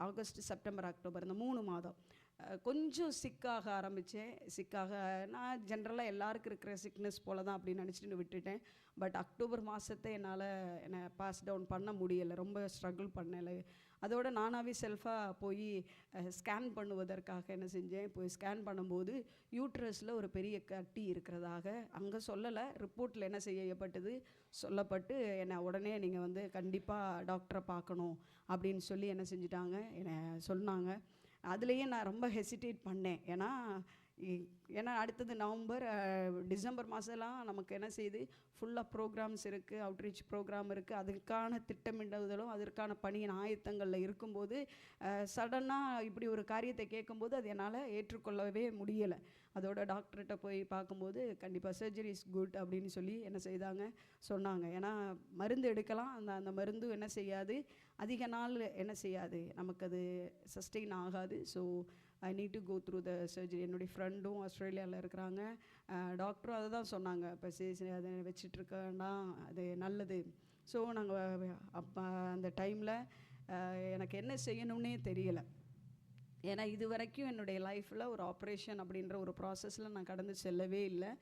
ஆகஸ்ட், செப்டம்பர், அக்டோபர் இந்த 3 மாதம் கொஞ்சம் சிக்காக ஆரம்பித்தேன். நான் ஜென்ரலாக எல்லாருக்கும் இருக்கிற சிக்னஸ் போல தான் அப்படின்னு நினச்சிட்டு விட்டுட்டேன். பட் அக்டோபர் மாதத்தை என்னை பாஸ் டவுன் பண்ண முடியலை, ரொம்ப ஸ்ட்ரகிள் பண்ணலை. அதோட நானாகவே செல்ஃபாக போய் ஸ்கேன் பண்ணுவதற்காக என்ன செஞ்சேன், போய் ஸ்கேன் பண்ணும்போது யூட்ரஸில் ஒரு பெரிய கட்டி இருக்கிறதாக அங்கே சொல்லலை, ரிப்போர்ட்டில் என்ன செய்யப்பட்டது சொல்லப்பட்டு என்னை உடனே நீங்கள் கண்டிப்பாக டாக்டரை பார்க்கணும் அப்படின்னு சொல்லி என்ன செஞ்சிட்டாங்க, என்னை சொன்னாங்க. அதுலேயே நான் ரொம்ப ஹெசிடேட் பண்ணேன். ஏன்னா அடுத்தது நவம்பர், டிசம்பர் மாதம்லாம் நமக்கு என்ன செய்யுது, ஃபுல்லாக ப்ரோக்ராம்ஸ் இருக்குது, அவுட்ரீச் ப்ரோக்ராம் இருக்குது. அதுக்கான திட்டமிடுதலும் அதற்கான பணியின் ஆயத்தங்களில் இருக்கும்போது சடனாக இப்படி ஒரு காரியத்தை கேட்கும்போது அது என்னால் ஏற்றுக்கொள்ளவே முடியலை. அதோட டாக்டர்கிட்ட போய் பார்க்கும்போது கண்டிப்பாக சர்ஜரி இஸ் குட் அப்படின்னு சொல்லி என்ன செய்தாங்க சொன்னாங்க. ஏன்னா மருந்து எடுக்கலாம், அந்த மருந்து என்ன செய்யாது, அதிக நாள் என்ன செய்யாது, நமக்கு அது சஸ்டெயின் ஆகாது. So I need to go through the surgery. என்னுடைய ஃப்ரெண்டும் ஆஸ்திரேலியாவில் இருக்கிறாங்க, டாக்டரும் அதை தான் சொன்னாங்க, இப்போ சரி அதை வச்சிட்ருக்க வேண்டாம், அது நல்லது. ஸோ நாங்கள் அப்போ அந்த டைமில் எனக்கு என்ன செய்யணும்னே தெரியலை. ஏன்னா இது வரைக்கும் என்னுடைய லைஃப்பில் ஒரு ஆப்ரேஷன் அப்படின்ற ஒரு ப்ராசஸில் நான் கடந்து செல்லவே இல்லை.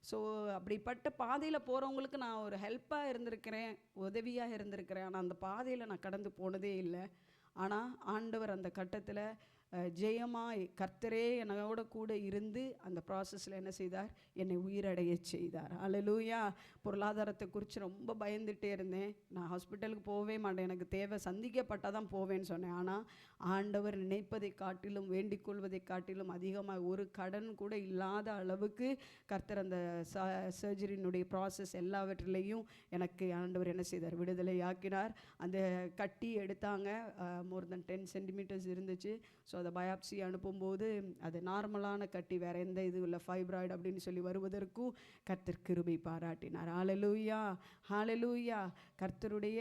ஸோ அப்படிப்பட்ட பாதையில் போகிறவங்களுக்கு நான் ஒரு ஹெல்ப்பாக இருந்திருக்கிறேன், உதவியாக இருந்திருக்கிறேன். ஆனால் அந்த பாதையில் நான் கடந்து போனதே இல்லை. ஆனால் ஆண்டவர் அந்த கட்டத்தில் ஜெயமாய் கர்த்தரே என்னோட கூட இருந்து அந்த ப்ராசஸில் என்ன செய்தார், என்னை உயிரடைய செய்தார். அல்லேலூயா. பொருளாதாரத்தை குறித்து ரொம்ப பயந்துகிட்டே இருந்தேன். நான் ஹாஸ்பிட்டலுக்கு போகவே மாட்டேன், எனக்கு தேவை சந்திக்கப்பட்டால் தான் போவேன்னு சொன்னேன். ஆனால் ஆண்டவர் நினைப்பதை காட்டிலும் வேண்டிக் கொள்வதை காட்டிலும் அதிகமாக ஒரு கடன் கூட இல்லாத அளவுக்கு கர்த்தர் அந்த சர்ஜரியினுடைய ப்ராசஸ் எல்லாவற்றிலையும் எனக்கு ஆண்டவர் என்ன செய்தார், விடுதலை ஆக்கினார். அந்த கட்டி எடுத்தாங்க, மோர் தென் 10 சென்டிமீட்டர்ஸ் இருந்துச்சு. ஸோ அதை பயாப்சி அனுப்பும்போது அது நார்மலான கட்டி, வேறு எந்த இது இல்லை, ஃபைப்ராய்டு அப்படின்னு சொல்லி வருவதற்கும் கர்த்தர் கிருபை பாராட்டினார். ஹல்லேலூயா, ஹல்லேலூயா. கர்த்தருடைய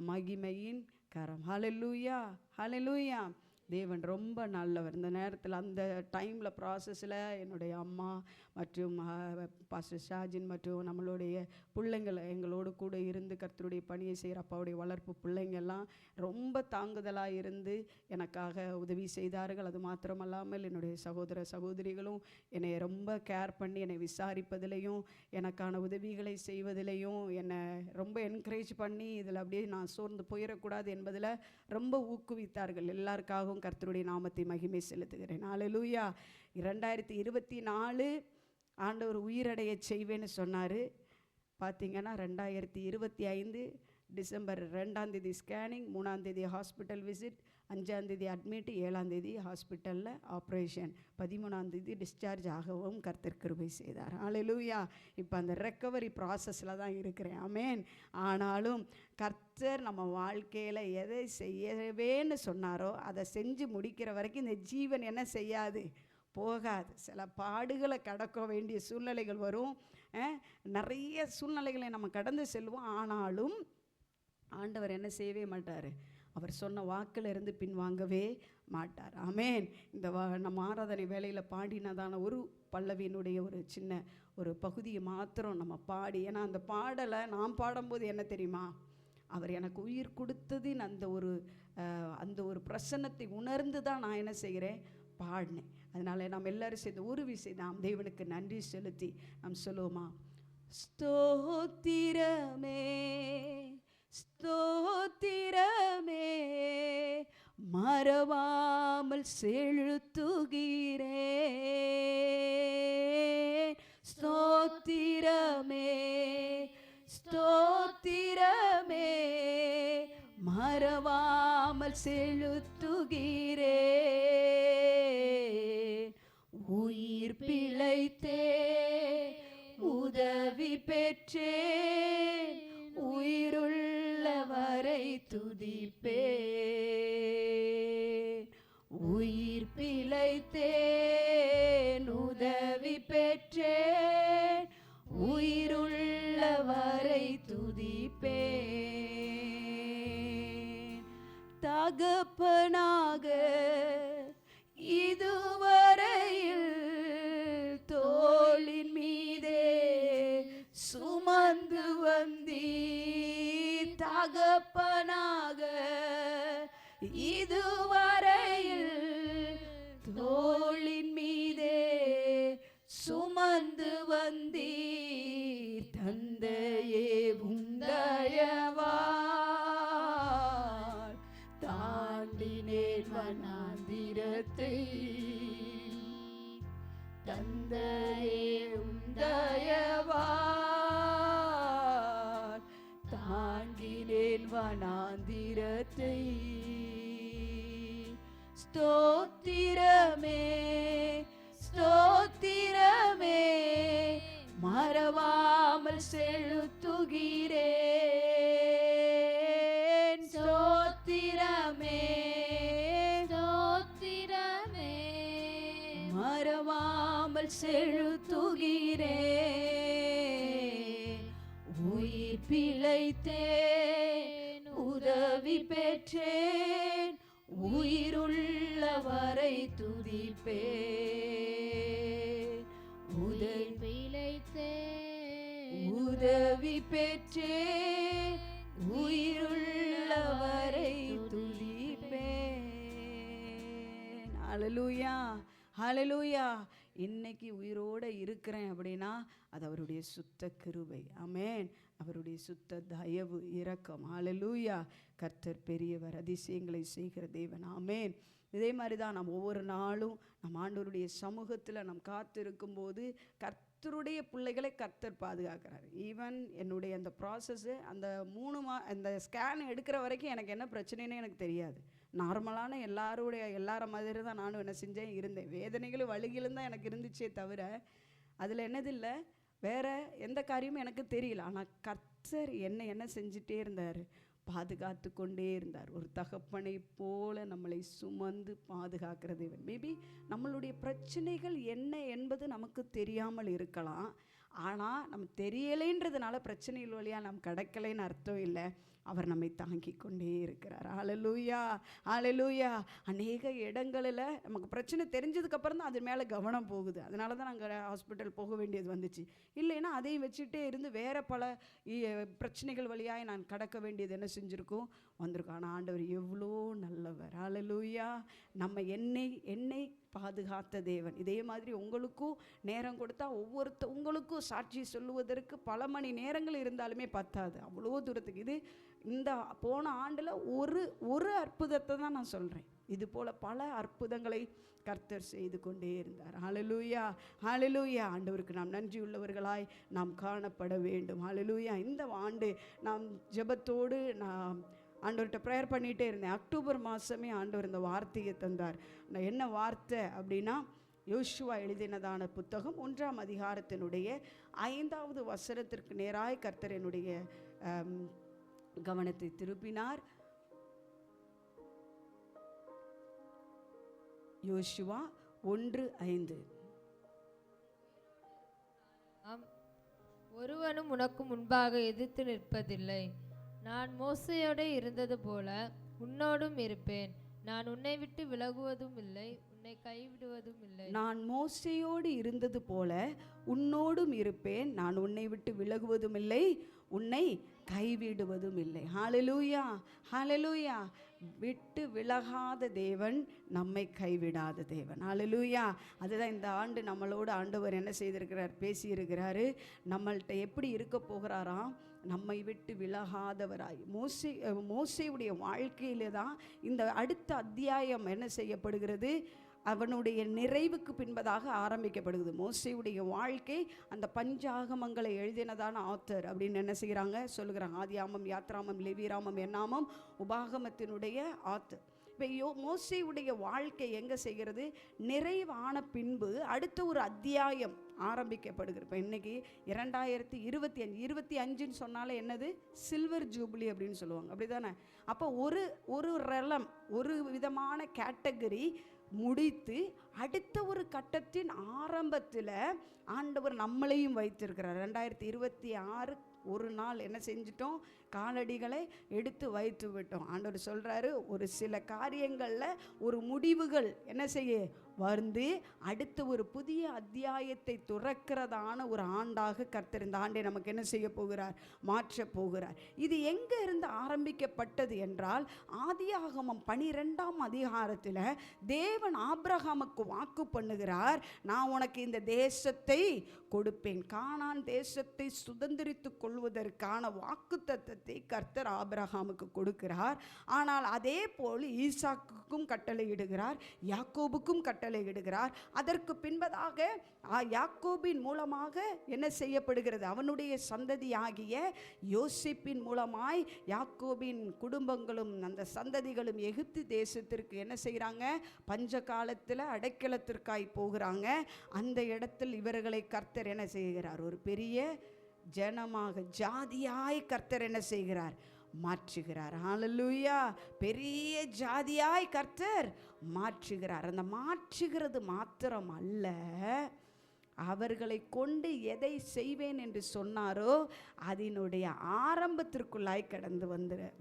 மகிமையின் கரம். ஹல்லேலூயா, ஹல்லேலூயா. தேவன் ரொம்ப நல்லவர். இந்த நேரத்தில் அந்த டைமில் ப்ராசஸில் என்னுடைய அம்மா மற்றும் பாஸ்டர் ஷாஜின் மற்றும் நம்மளுடைய பிள்ளைங்கள் எங்களோடு கூட இருந்து கர்த்தருடைய பணியை செய்கிற அப்பாவுடைய வளர்ப்பு பிள்ளைங்கள்லாம் ரொம்ப தாங்குதலாக இருந்து எனக்காக உதவி செய்தார்கள். அது மாத்திரமல்லாமல் என்னுடைய சகோதர சகோதரிகளும் என்னை ரொம்ப கேர் பண்ணி என்னை விசாரிப்பதிலையும் எனக்கான உதவிகளை செய்வதிலையும் என்னை ரொம்ப என்கரேஜ் பண்ணி இதில் அப்படியே நான் சோர்ந்து போயிடக்கூடாது என்பதில் ரொம்ப ஊக்குவித்தார்கள். எல்லாருக்காகவும் கர்த்தருடைய நாமத்தை மகிமை செலுத்துகிறேன். ஹல்லேலூயா. 2024 ஆண்டவர் உயிரடைய செய்வேன்னு சொன்னார். பார்த்தீங்கன்னா 2025 டிசம்பர் 2ஆம் தேதி ஸ்கேனிங், 3ஆம் தேதி ஹாஸ்பிட்டல் விசிட், 5ஆம் தேதி அட்மிட், 7ஆம் தேதி ஹாஸ்பிட்டலில் ஆப்ரேஷன், 13ஆம் தேதி டிஸ்சார்ஜ் ஆகவும் கர்த்தர் கிருபை செய்தார். ஹல்லேலூயா. இப்போ அந்த ரெக்கவரி ப்ராசஸில் தான் இருக்கிறேன். ஆமென். ஆனாலும் கர்த்தர் நம்ம வாழ்க்கையில் எதை செய்யவேன்னு சொன்னாரோ அதை செஞ்சு முடிக்கிற வரைக்கும் இந்த ஜீவன் என்ன செய்யாது, போகாது. சில பாடுகளை கடக்க வேண்டிய சூழ்நிலைகள் வரும், நிறைய சூழ்நிலைகளை நம்ம கடந்து செல்வோம். ஆனாலும் ஆண்டவர் என்ன செய்யவே மாட்டார், அவர் சொன்ன வாக்கில் இருந்து பின்வாங்கவே மாட்டார். ஆமென். இந்த நம்ம ஆராதனை வேளையில் பாடினதான ஒரு பல்லவியினுடைய ஒரு சின்ன ஒரு பகுதியை மாத்திரம் நம்ம பாடி, ஏன்னா அந்த பாடலை நான் பாடும்போது என்ன தெரியுமா, அவர் எனக்கு உயிர் கொடுத்ததின் அந்த ஒரு பிரசன்னத்தை உணர்ந்து தான் நான் என்ன செய்கிறேன், பாடினேன். அதனால் நாம் எல்லாரும் சேர்ந்து ஒரு விஷயம் நாம் தேவனுக்கு நன்றி செலுத்தி நாம் சொல்லுவோமா, ஸ்தோத்திரமே ஸ்தோத்திரமே மறவாமல் செலுத்துகிறேன். ஸ்தோத்திரமே ஸ்தோத்திரமே மறவாமல் செலுத்துகிறேன். உயிர் பிழைத்தே உதவி பெற்றேன், உயிருள்ளவரை துதிப்பேன். உயிர் பிழைத்தேன் உதவி பெற்றேன், உயிருள்ளவரை துதிப்பேன். தகப்பனாக இதுவரையில் தோளின் மீதே சுமந்து வந்தீ, தகப்பனாக இதுவரையில் தோளின் மீதே சுமந்து வந்தீர் தந்தையே உந்தயவால் தாண்டினேன் வனாந்திரத்தை தந்தையே உந்தயவால் தாங்கினேன் வனாந்திரத்தை ஸ்தோத்திரமே ஸ்தோத்திரமே மறவாமல் செலுத்துகிறேன் ஸ்தோத்திரமே ஸ்தோத்திரமே மறவாமல் செலுத்துகிறேன் உயிர் பிழைத்தேன் உதவி பெற்றேன் உயிருள்ளவரை துதிப்பேன் உதவி பிழைத்தேன் உதவி பெற்றேன் உயிருள்ளவரை துதிப்பேன். ஹல்லேலூயா ஹல்லேலூயா. இன்னைக்கு உயிரோட இருக்கிறேன் அப்படின்னா அது அவருடைய சுத்த கிருபை. ஆமென். அவருடைய சுத்த தயவு இரக்கம். ஹல்லேலூயா. கர்த்தர் பெரியவர், அதிசயங்களை செய்கிற தேவன். ஆமென். இதே மாதிரி தான் நாம் ஒவ்வொரு நாளும் நம் ஆண்டவருடைய சமூகத்தில் நாம் காத்திருக்கும் போது கர்த்தருடைய பிள்ளைகளை கர்த்தர் பாதுகாக்கிறார். ஈவன் என்னுடைய அந்த ப்ராசஸ்ஸு அந்த அந்த ஸ்கேன் எடுக்கிற வரைக்கும் எனக்கு என்ன பிரச்சனைன்னு எனக்கு தெரியாது. நார்மலான எல்லார மாதிரி தான் நானும் என்ன செஞ்சேன் இருந்தேன். வேதனைகளும் வலிகளும் தான் எனக்கு இருந்துச்சே தவிர அதில் என்னதில்லை, வேறு எந்த காரியமும் எனக்கு தெரியல. ஆனால் கர்த்தர் என்ன செஞ்சிட்டே இருந்தார், பாதுகாத்து கொண்டே இருந்தார். ஒரு தகப்பனை போல நம்மளை சுமந்து பாதுகாக்கிற தேவன். மேபி நம்மளுடைய பிரச்சனைகள் என்ன என்பது நமக்கு தெரியாமல் இருக்கலாம். ஆனால் நம்ம தெரியலைன்றதுனால பிரச்சனைகள் வழியாக நாம் கடக்கலைன்னு அர்த்தம் இல்லை. அவர் நம்மை தாங்கி கொண்டே இருக்கிறார். ஹல்லேலூயா ஹல்லேலூயா. அநேக இடங்களில் நமக்கு பிரச்சனை தெரிஞ்சதுக்கப்புறம் தான் அது மேலே கவனம் போகுது. அதனால தான் நாங்கள் ஹாஸ்பிட்டல் போக வேண்டியது வந்துச்சு. இல்லைன்னா அதையும் வச்சுட்டே இருந்து வேறு பல பிரச்சனைகள் வழியாக நான் கடக்க வேண்டியது என்ன செஞ்சுருக்கோம், வந்திருக்கோம். ஆனால் ஆண்டவர் எவ்வளோ நல்லவர். ஹல்லேலூயா. நம்ம என்னை பாதுகாத்த தேவன். இதே மாதிரி உங்களுக்கும் நேரம் கொடுத்தா உங்களுக்கும் சாட்சி சொல்லுவதற்கு பல மணி நேரங்கள் இருந்தாலுமே பத்தாது. அவ்வளோ தூரத்துக்கு இது இந்த போன ஆண்டில் ஒரு அற்புதத்தை தான் நான் சொல்கிறேன். இது போல் பல அற்புதங்களை கர்த்தர் செய்து கொண்டே இருந்தார். ஹல்லேலூயா ஹல்லேலூயா. ஆண்டவருக்கு நாம் நன்றி உள்ளவர்களாய் நாம் காணப்பட வேண்டும். ஹல்லேலூயா. இந்த ஆண்டு நாம் ஜெபத்தோடு நான் ஆண்டவர்கிட்ட ப்ரேயர் பண்ணிகிட்டே இருந்தேன். அக்டோபர் மாதமே ஆண்டவர் இந்த வார்த்தையை தந்தார். நான் என்ன வார்த்தை அப்படின்னா, யோசுவா எழுதினதான புத்தகம் 1ஆம் அதிகாரத்தினுடைய 5வது வசனத்திற்கு நேராய் கர்த்தர் என்னுடைய கவனத்தை திருப்பினார். யோசுவா 1:5. ஒருவனும் உனக்கு முன்பாக எதிர்த்து நிற்பதில்லை. நான் மோசேயோடு இருந்தது போல உன்னோடும் இருப்பேன். நான் உன்னை விட்டு விலகுவதும் இல்லை, உன்னை கைவிடுவதும் இல்லை. நான் மோசேயோடு இருந்தது போல உன்னோடும் இருப்பேன். நான் உன்னை விட்டு விலகுவதும் இல்லை, உன்னை கைவிடுவதும் இல்லை. ஹல்லேலூயா ஹல்லேலூயா. விட்டு விலகாத தேவன், நம்மை கைவிடாத தேவன். ஹல்லேலூயா. அதுதான் இந்த ஆண்டு நம்மளோட ஆண்டவர் என்ன செய்திருக்கிறார், பேசியிருக்கிறாரு. நம்மள்கிட்ட எப்படி இருக்க போகிறாராம், நம்மை விட்டு விலகாதவராய். மோசேயுடைய வாழ்க்கையிலே தான் இந்த அடுத்த அத்தியாயம் என்ன செய்யப்படுகிறது, அவனுடைய நிறைவுக்கு பின்பதாக ஆரம்பிக்கப்படுகிறது. மோசேயுடைய வாழ்க்கை அந்த பஞ்சாகமங்களை எழுதினதான ஆத்தர் அப்படின்னு என்ன செய்கிறாங்க சொல்லுகிறாங்க. ஆதியாமம், யாத்ராமம், லேவியராமம், என்னாமம், உபாகமத்தினுடைய ஆத்தர். இப்போ மோசேயுடைய வாழ்க்கை எங்கே செய்கிறது, நிறைவான பின்பு அடுத்த ஒரு அத்தியாயம் ஆரம்பிக்கப்படுகிறது. இப்போ இன்றைக்கி 2025 சொன்னாலே என்னது, சில்வர் ஜூப்ளி அப்படின்னு சொல்லுவாங்க, அப்படி தானே? அப்போ ஒரு ரெலம், ஒரு விதமான கேட்டகரி முடித்து அடுத்த ஒரு கட்டத்தின் ஆரம்பத்தில் ஆண்டவர் நம்மளையும் வைத்திருக்கிறார். 2026 ஒரு நாள் என்ன செஞ்சிட்டோம், காலடிகளை எடுத்து வைத்து விட்டோம். ஆண்டவர் சொல்கிறாரு, ஒரு சில காரியங்களில் ஒரு முடிவுகள் என்ன செய்ய வந்து அடுத்து ஒரு புதிய அத்தியாயத்தை துறக்கிறதான ஒரு ஆண்டாக கர்த்தர் இந்த ஆண்டை நமக்கு என்ன செய்ய போகிறார், மாற்ற போகிறார். இது எங்கே இருந்து ஆரம்பிக்கப்பட்டது என்றால், ஆதியாகமம் 12ஆம் அதிகாரத்தில் தேவன் ஆபிரகாமுக்கு வாக்கு பண்ணுகிறார், நான் உனக்கு இந்த தேசத்தை கொடுப்பேன். கானான் தேசத்தை சுதந்திரித்துக் கொள்வதற்கான வாக்குத்தத்தத்தை கர்த்தர் ஆபிரகாமுக்கு கொடுக்கிறார். ஆனால் அதே போல் ஈசாக்குக்கும் கட்டளையிடுகிறார், யாக்கோபுக்கும் கட்டளையிடுகிறார். அதற்கு பின்பதாக யாக்கோபின் மூலமாக என்ன செய்யப்படுகிறது, அவனுடைய சந்ததியாகிய யோசேப்பின் மூலமாய் யாக்கோபின் குடும்பங்களும் அந்த சந்ததிகளும் எகிப்து தேசத்திற்கு என்ன செய்கிறாங்க, பஞ்ச காலத்தில் அடைக்கலத்திற்காய் போகிறாங்க. அந்த இடத்தில் இவர்களை கர்த்தர் என்ன செய்கிறார், ஒரு பெரிய ஜனமாக ஜாதியாய் கர்த்தர் என்ன செய்கிறார், மாற்றுகிறார். ஹல்லேலூயா. பெரிய ஜாதியாய் கர்த்தர் மாற்றுகிறார். அந்த மாற்றுகிறது மாத்திரம் அல்ல, அவர்களை கொண்டு எதை செய்வேன் என்று சொன்னாரோ அதனுடைய ஆரம்பத்திற்குள்ளாய் கடந்து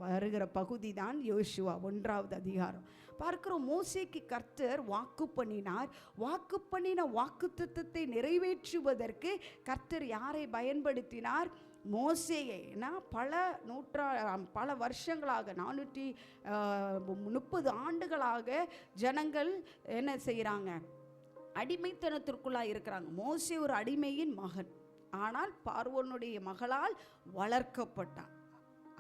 வருகிற பகுதி தான் யோசுவா 1ஆவது அதிகாரம். பார்க்கிறோம், மோசேக்கு கர்த்தர் வாக்கு பண்ணினார். வாக்கு பண்ணின வாக்குத்தத்தத்தை நிறைவேற்றுவதற்கு கர்த்தர் யாரை பயன்படுத்தினார், மோசேயை. பல வருஷங்களாக 430 ஆண்டுகளாக ஜனங்கள் என்ன செய்கிறாங்க, அடிமைத்தனத்திற்குள்ளாக இருக்கிறாங்க. மோசே ஒரு அடிமையின் மகன், ஆனால் பார்வோனுடைய மகளால் வளர்க்கப்பட்டான்.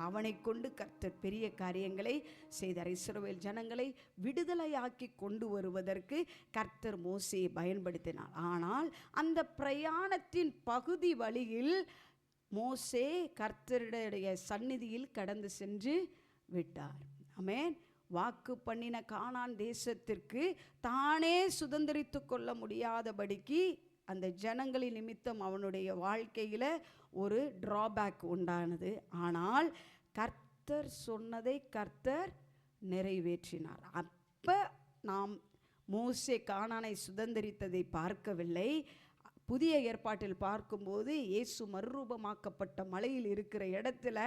அவனை கொண்டு கர்த்தர் பெரிய காரியங்களை செய்தார். இஸ்ரவேல் ஜனங்களை விடுதலையாக்கி கொண்டு வருவதற்கு கர்த்தர் மோசேயை பயன்படுத்தினார். ஆனால் அந்த பிரயாணத்தின் பகுதி வழியில் மோசே கர்த்தருடைய சந்நிதியில் கடந்து சென்று விட்டார். ஆமென். வாக்கு பண்ணின கானான் தேசத்திற்கு தானே சுதந்திரித்து கொள்ள முடியாதபடிக்கு அந்த ஜனங்களின் நிமித்தம் அவனுடைய வாழ்க்கையில் ஒரு டிராபேக் உண்டானது. ஆனால் கர்த்தர் சொன்னதை கர்த்தர் நிறைவேற்றினார். அப்போ நாம் மோசே கானானை சுதந்திரித்ததை பார்க்கவில்லை. புதிய ஏற்பாட்டில் பார்க்கும்போது இயேசு மறுரூபமாக்கப்பட்ட மலையில் இருக்கிற இடத்துல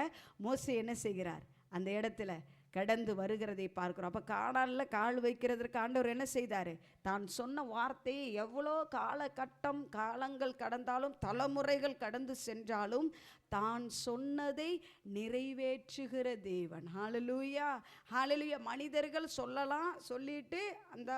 மோசே என்ன செய்கிறார், அந்த இடத்துல கடந்து வருகிறதை பார்க்கிறோம். அப்போ கானானில் கால் வைக்கிறதுக்கு ஆண்டவர் என்ன செய்தார், தான் சொன்ன வார்த்தையை எவ்வளோ காலங்கள் கடந்தாலும் தலைமுறைகள் கடந்து சென்றாலும் தான் சொன்னதை நிறைவேற்றுகிற தேவன். ஹல்லேலூயா, ஹல்லேலூயா. மனிதர்கள் சொல்லிட்டு அந்த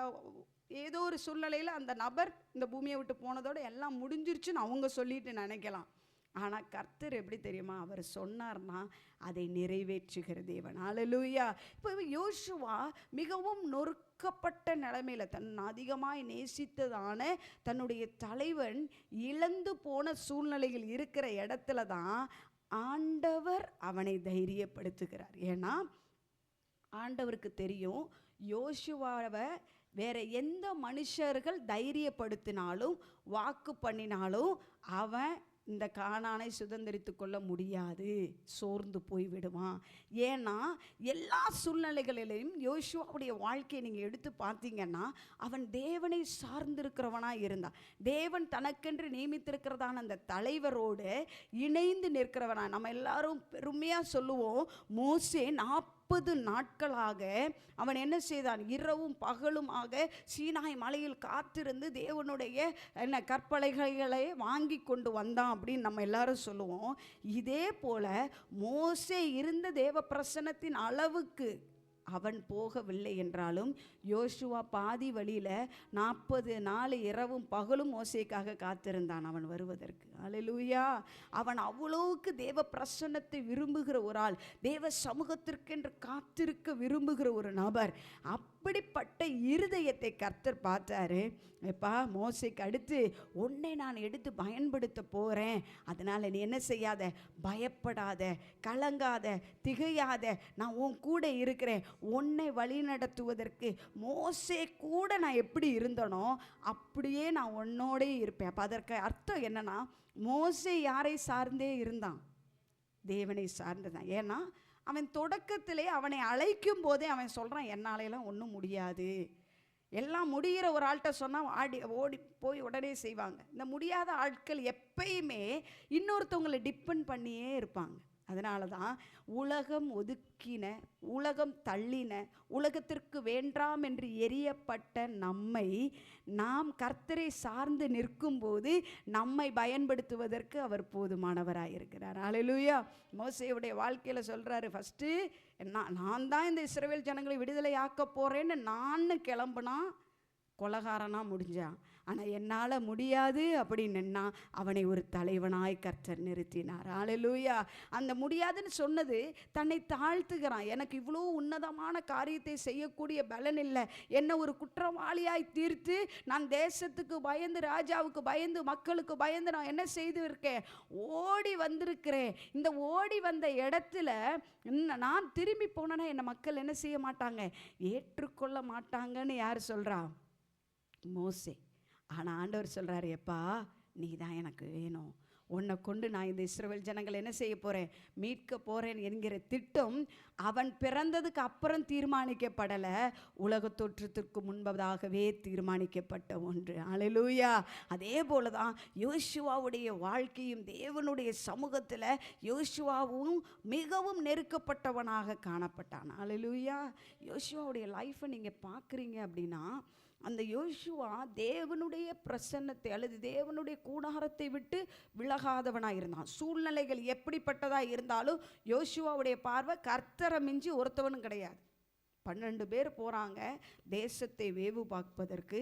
ஏதோ ஒரு சூழ்நிலையில் அந்த நபர் இந்த பூமியை விட்டு போனதோடு எல்லாம் முடிஞ்சிருச்சுன்னு அவங்க சொல்லிட்டு நினைக்கலாம். ஆனால் கர்த்தர் எப்படி தெரியுமா, அவர் சொன்னார்னா அதை நிறைவேற்றுகிற தேவன். ஹல்லேலூயா. இப்போ யோசுவா மிகவும் நொறுக்கப்பட்ட நிலைமையில் தன் அதிகமாய் நேசித்ததான தன்னுடைய தலைவன் இழந்து போன சூழ்நிலையில் இருக்கிற இடத்துல தான் ஆண்டவர் அவனை தைரியப்படுத்துகிறார். ஏன்னா ஆண்டவருக்கு தெரியும், யோசுவாவை வேற எந்த மனுஷர்கள் தைரியப்படுத்தினாலும் வாக்கு பண்ணினாலும் அவன் இந்த கானானை சுதந்திரித்து கொள்ள முடியாது, சோர்ந்து போய் விடுவான். ஏன்னா எல்லா சூழ்நிலைகளிலையும் யோசுவாவுடைய வாழ்க்கையை நீங்கள் எடுத்து பார்த்தீங்கன்னா அவன் தேவனை சார்ந்திருக்கிறவனாக இருந்தான். தேவன் தனக்கென்று நியமித்திருக்கிறதான அந்த தலைவரோடு இணைந்து நிற்கிறவனா. நம்ம எல்லாரும் பெருமையாக சொல்லுவோம், மோசே 40 நாட்களாக அவன் என்ன செய்தான், இரவும் பகலுமாக சீனாய் மலையில் காத்திருந்து தேவனுடைய கற்பலைகளை வாங்கி கொண்டு வந்தான் அப்படின்னு நம்ம எல்லாரும் சொல்லுவோம். இதே போல மோசே இருந்த தேவ பிரசன்னத்தின் அளவுக்கு அவன் போகவில்லை என்றாலும் யோசுவா பாதி வழியில் 40 நாள் இரவும் பகலும் மோசேக்காக காத்திருந்தான் அவன் வருவதற்கு. ஹல்லேலூயா. அவன் அவ்வளவுக்கு தேவ பிரசன்னத்தை விரும்புகிற ஒரு ஆள், தேவ சமூகத்திற்கென்று காத்திருக்க விரும்புகிற ஒரு நபர். அப்படிப்பட்ட இருதயத்தை கர்த்தர் பார்த்தாரு. எப்பா, மோசேக்கு அடுத்து உன்னை நான் எடுத்து பயன்படுத்த போகிறேன், அதனால் நீ என்ன செய்யாத, பயப்படாத, கலங்காத, திகையாத, நான் உன் கூட இருக்கிறேன். உன்னை வழி நடத்துவதற்கு மோசே கூட நான் எப்படி இருந்தனோ அப்படியே நான் உன்னோடே இருப்பேன். அப்போ அதற்கு அர்த்தம் என்னன்னா, மோசே யாரை சார்ந்தே இருந்தான், தேவனை சார்ந்துதான். ஏன்னா அவன் தொடக்கத்திலே அவனை அழைக்கும் போதே அவன் சொல்கிறான், என்னாலெல்லாம் ஒன்றும் முடியாது, எல்லாம் முடிகிற ஒரு ஆள்கிட்ட சொன்னால் ஓடி போய் உடனே செய்வாங்க. இந்த முடியாத ஆட்கள் எப்பயுமே இன்னொருத்தவங்களை டிபெண்ட் பண்ணியே இருப்பாங்க. அதனால தான் உலகம் ஒதுக்கின, உலகம் தள்ளின, உலகத்திற்கு வேண்டாம் என்று எரியப்பட்ட நம்மை நாம் கர்த்தரை சார்ந்து நிற்கும்போது நம்மை பயன்படுத்துவதற்கு அவர் போதுமானவராக இருக்கிறார். அல்லேலூயா. மோசேயுடைய வாழ்க்கையில் சொல்கிறாரு, ஃபஸ்ட்டு நான் தான் இந்த இஸ்ரவேல் ஜனங்களை விடுதலை ஆக்க போகிறேன்னு நான் கிளம்புனா கொலகாரனாக முடிஞ்சான். ஆனால் என்னால் முடியாது அப்படின்னா அவனை ஒரு தலைவனாய் கர்த்தர் நிறுத்தினார். அல்லேலூயா. அந்த முடியாதுன்னு சொன்னது தன்னை தாழ்த்துகிறான். எனக்கு இவ்வளோ உன்னதமான காரியத்தை செய்யக்கூடிய பலன் இல்லை, என்னை ஒரு குற்றவாளியாய் தீர்த்து நான் தேசத்துக்கு பயந்து, ராஜாவுக்கு பயந்து, மக்களுக்கு பயந்து நான் என்ன செய்து இருக்கேன், ஓடி வந்திருக்கிறேன். இந்த ஓடி வந்த இடத்துல நான் திரும்பி போனேன்னா என்னை மக்கள் என்ன செய்ய மாட்டாங்க, ஏற்றுக்கொள்ள மாட்டாங்கன்னு யார் சொல்கிறா? மோசே. ஆனால் ஆண்டவர் சொல்கிறாரு, எப்பா நீ தான் எனக்கு வேணும், உன்னை கொண்டு நான் இந்த இஸ்ரவேல் ஜனங்களை என்ன செய்ய போகிறேன், மீட்க போகிறேன் என்கிற திட்டம் அவன் பிறந்ததுக்கு அப்புறம் தீர்மானிக்கப்படலை, உலக தோற்றத்திற்கு முன்பதாகவே தீர்மானிக்கப்பட்ட ஒன்று. அல்லேலூயா. அதே போல தான் யோசுவாவுடைய வாழ்க்கையும் தேவனுடைய சமூகத்தில் யோசுவாவும் மிகவும் நெருக்கப்பட்டவனாக காணப்பட்டான். அல்லேலூயா. யோசுவாவுடைய லைஃப்பை நீங்கள் பார்க்குறீங்க அப்படின்னா, அந்த யோசுவா தேவனுடைய பிரசன்னத்தை அல்லது தேவனுடைய கூடாரத்தை விட்டு விலகாதவனாக இருந்தான். சூழ்நிலைகள் எப்படிப்பட்டதாக இருந்தாலும் யோசுவாவுடைய பார்வை கர்த்தரை மிஞ்சி ஒருத்தவனும் கிடையாது. 12 பேர் போகிறாங்க தேசத்தை வேவு பார்ப்பதற்கு.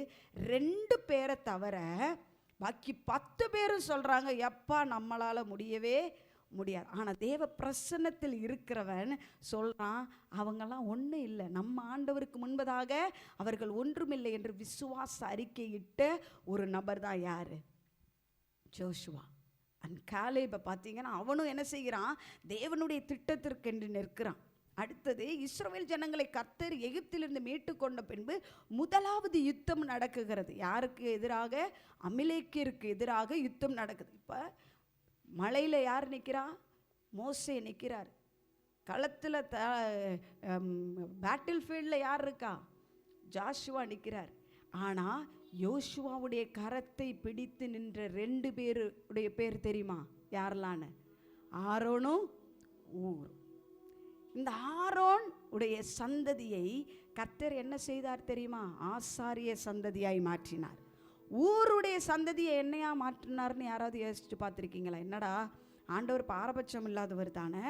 2 பேரை தவிர பாக்கி 10 பேரும் சொல்கிறாங்க, எப்பா நம்மளால் முடியவே முடியாது. ஆனால் தேவ பிரசன்னத்தில் இருக்கிறவன் சொல்கிறான், அவங்கெல்லாம் ஒன்றும் இல்லை, நம்ம ஆண்டவருக்கு முன்பதாக அவர்கள் ஒன்றுமில்லை என்று விசுவாச அறிக்கையிட்ட ஒரு நபர் தான் யார்? ஜோஷுவா. அண்ட் காலேபை பார்த்தீங்கன்னா அவனும் என்ன செய்கிறான், தேவனுடைய திட்டத்திற்கென்று நிற்கிறான். அடுத்தது இஸ்ரவேல் ஜனங்களை கர்த்தர் எகிப்திலிருந்து மீட்டு கொண்ட பின்பு முதலாவது யுத்தம் நடக்குகிறது. யாருக்கு எதிராக? அமிலேக்கிற்கு எதிராக யுத்தம் நடக்குது. இப்போ மலையில் யார் நிற்கிறா? மோசே நிற்கிறார். களத்தில் பேட்டில் ஃபீல்டில் யார் இருக்கா? ஜாஷுவா நிற்கிறார். ஆனால் யோசுவாவுடைய கரத்தை பிடித்து நின்ற 2 பேருடைய பேர் தெரியுமா? யாரெல்லான்னு? ஆரோனும் ஊரும். இந்த ஆரோன் உடைய சந்ததியை கர்த்தர் என்ன செய்தார் தெரியுமா? ஆசாரிய சந்ததியாய் மாற்றினார். ஊருடைய சந்ததியை என்னையா மாற்றினார்னு யாராவது யோசிச்சு பார்த்துருக்கீங்களா? என்னடா ஆண்டவர் பாரபட்சம் இல்லாதவர் தானே.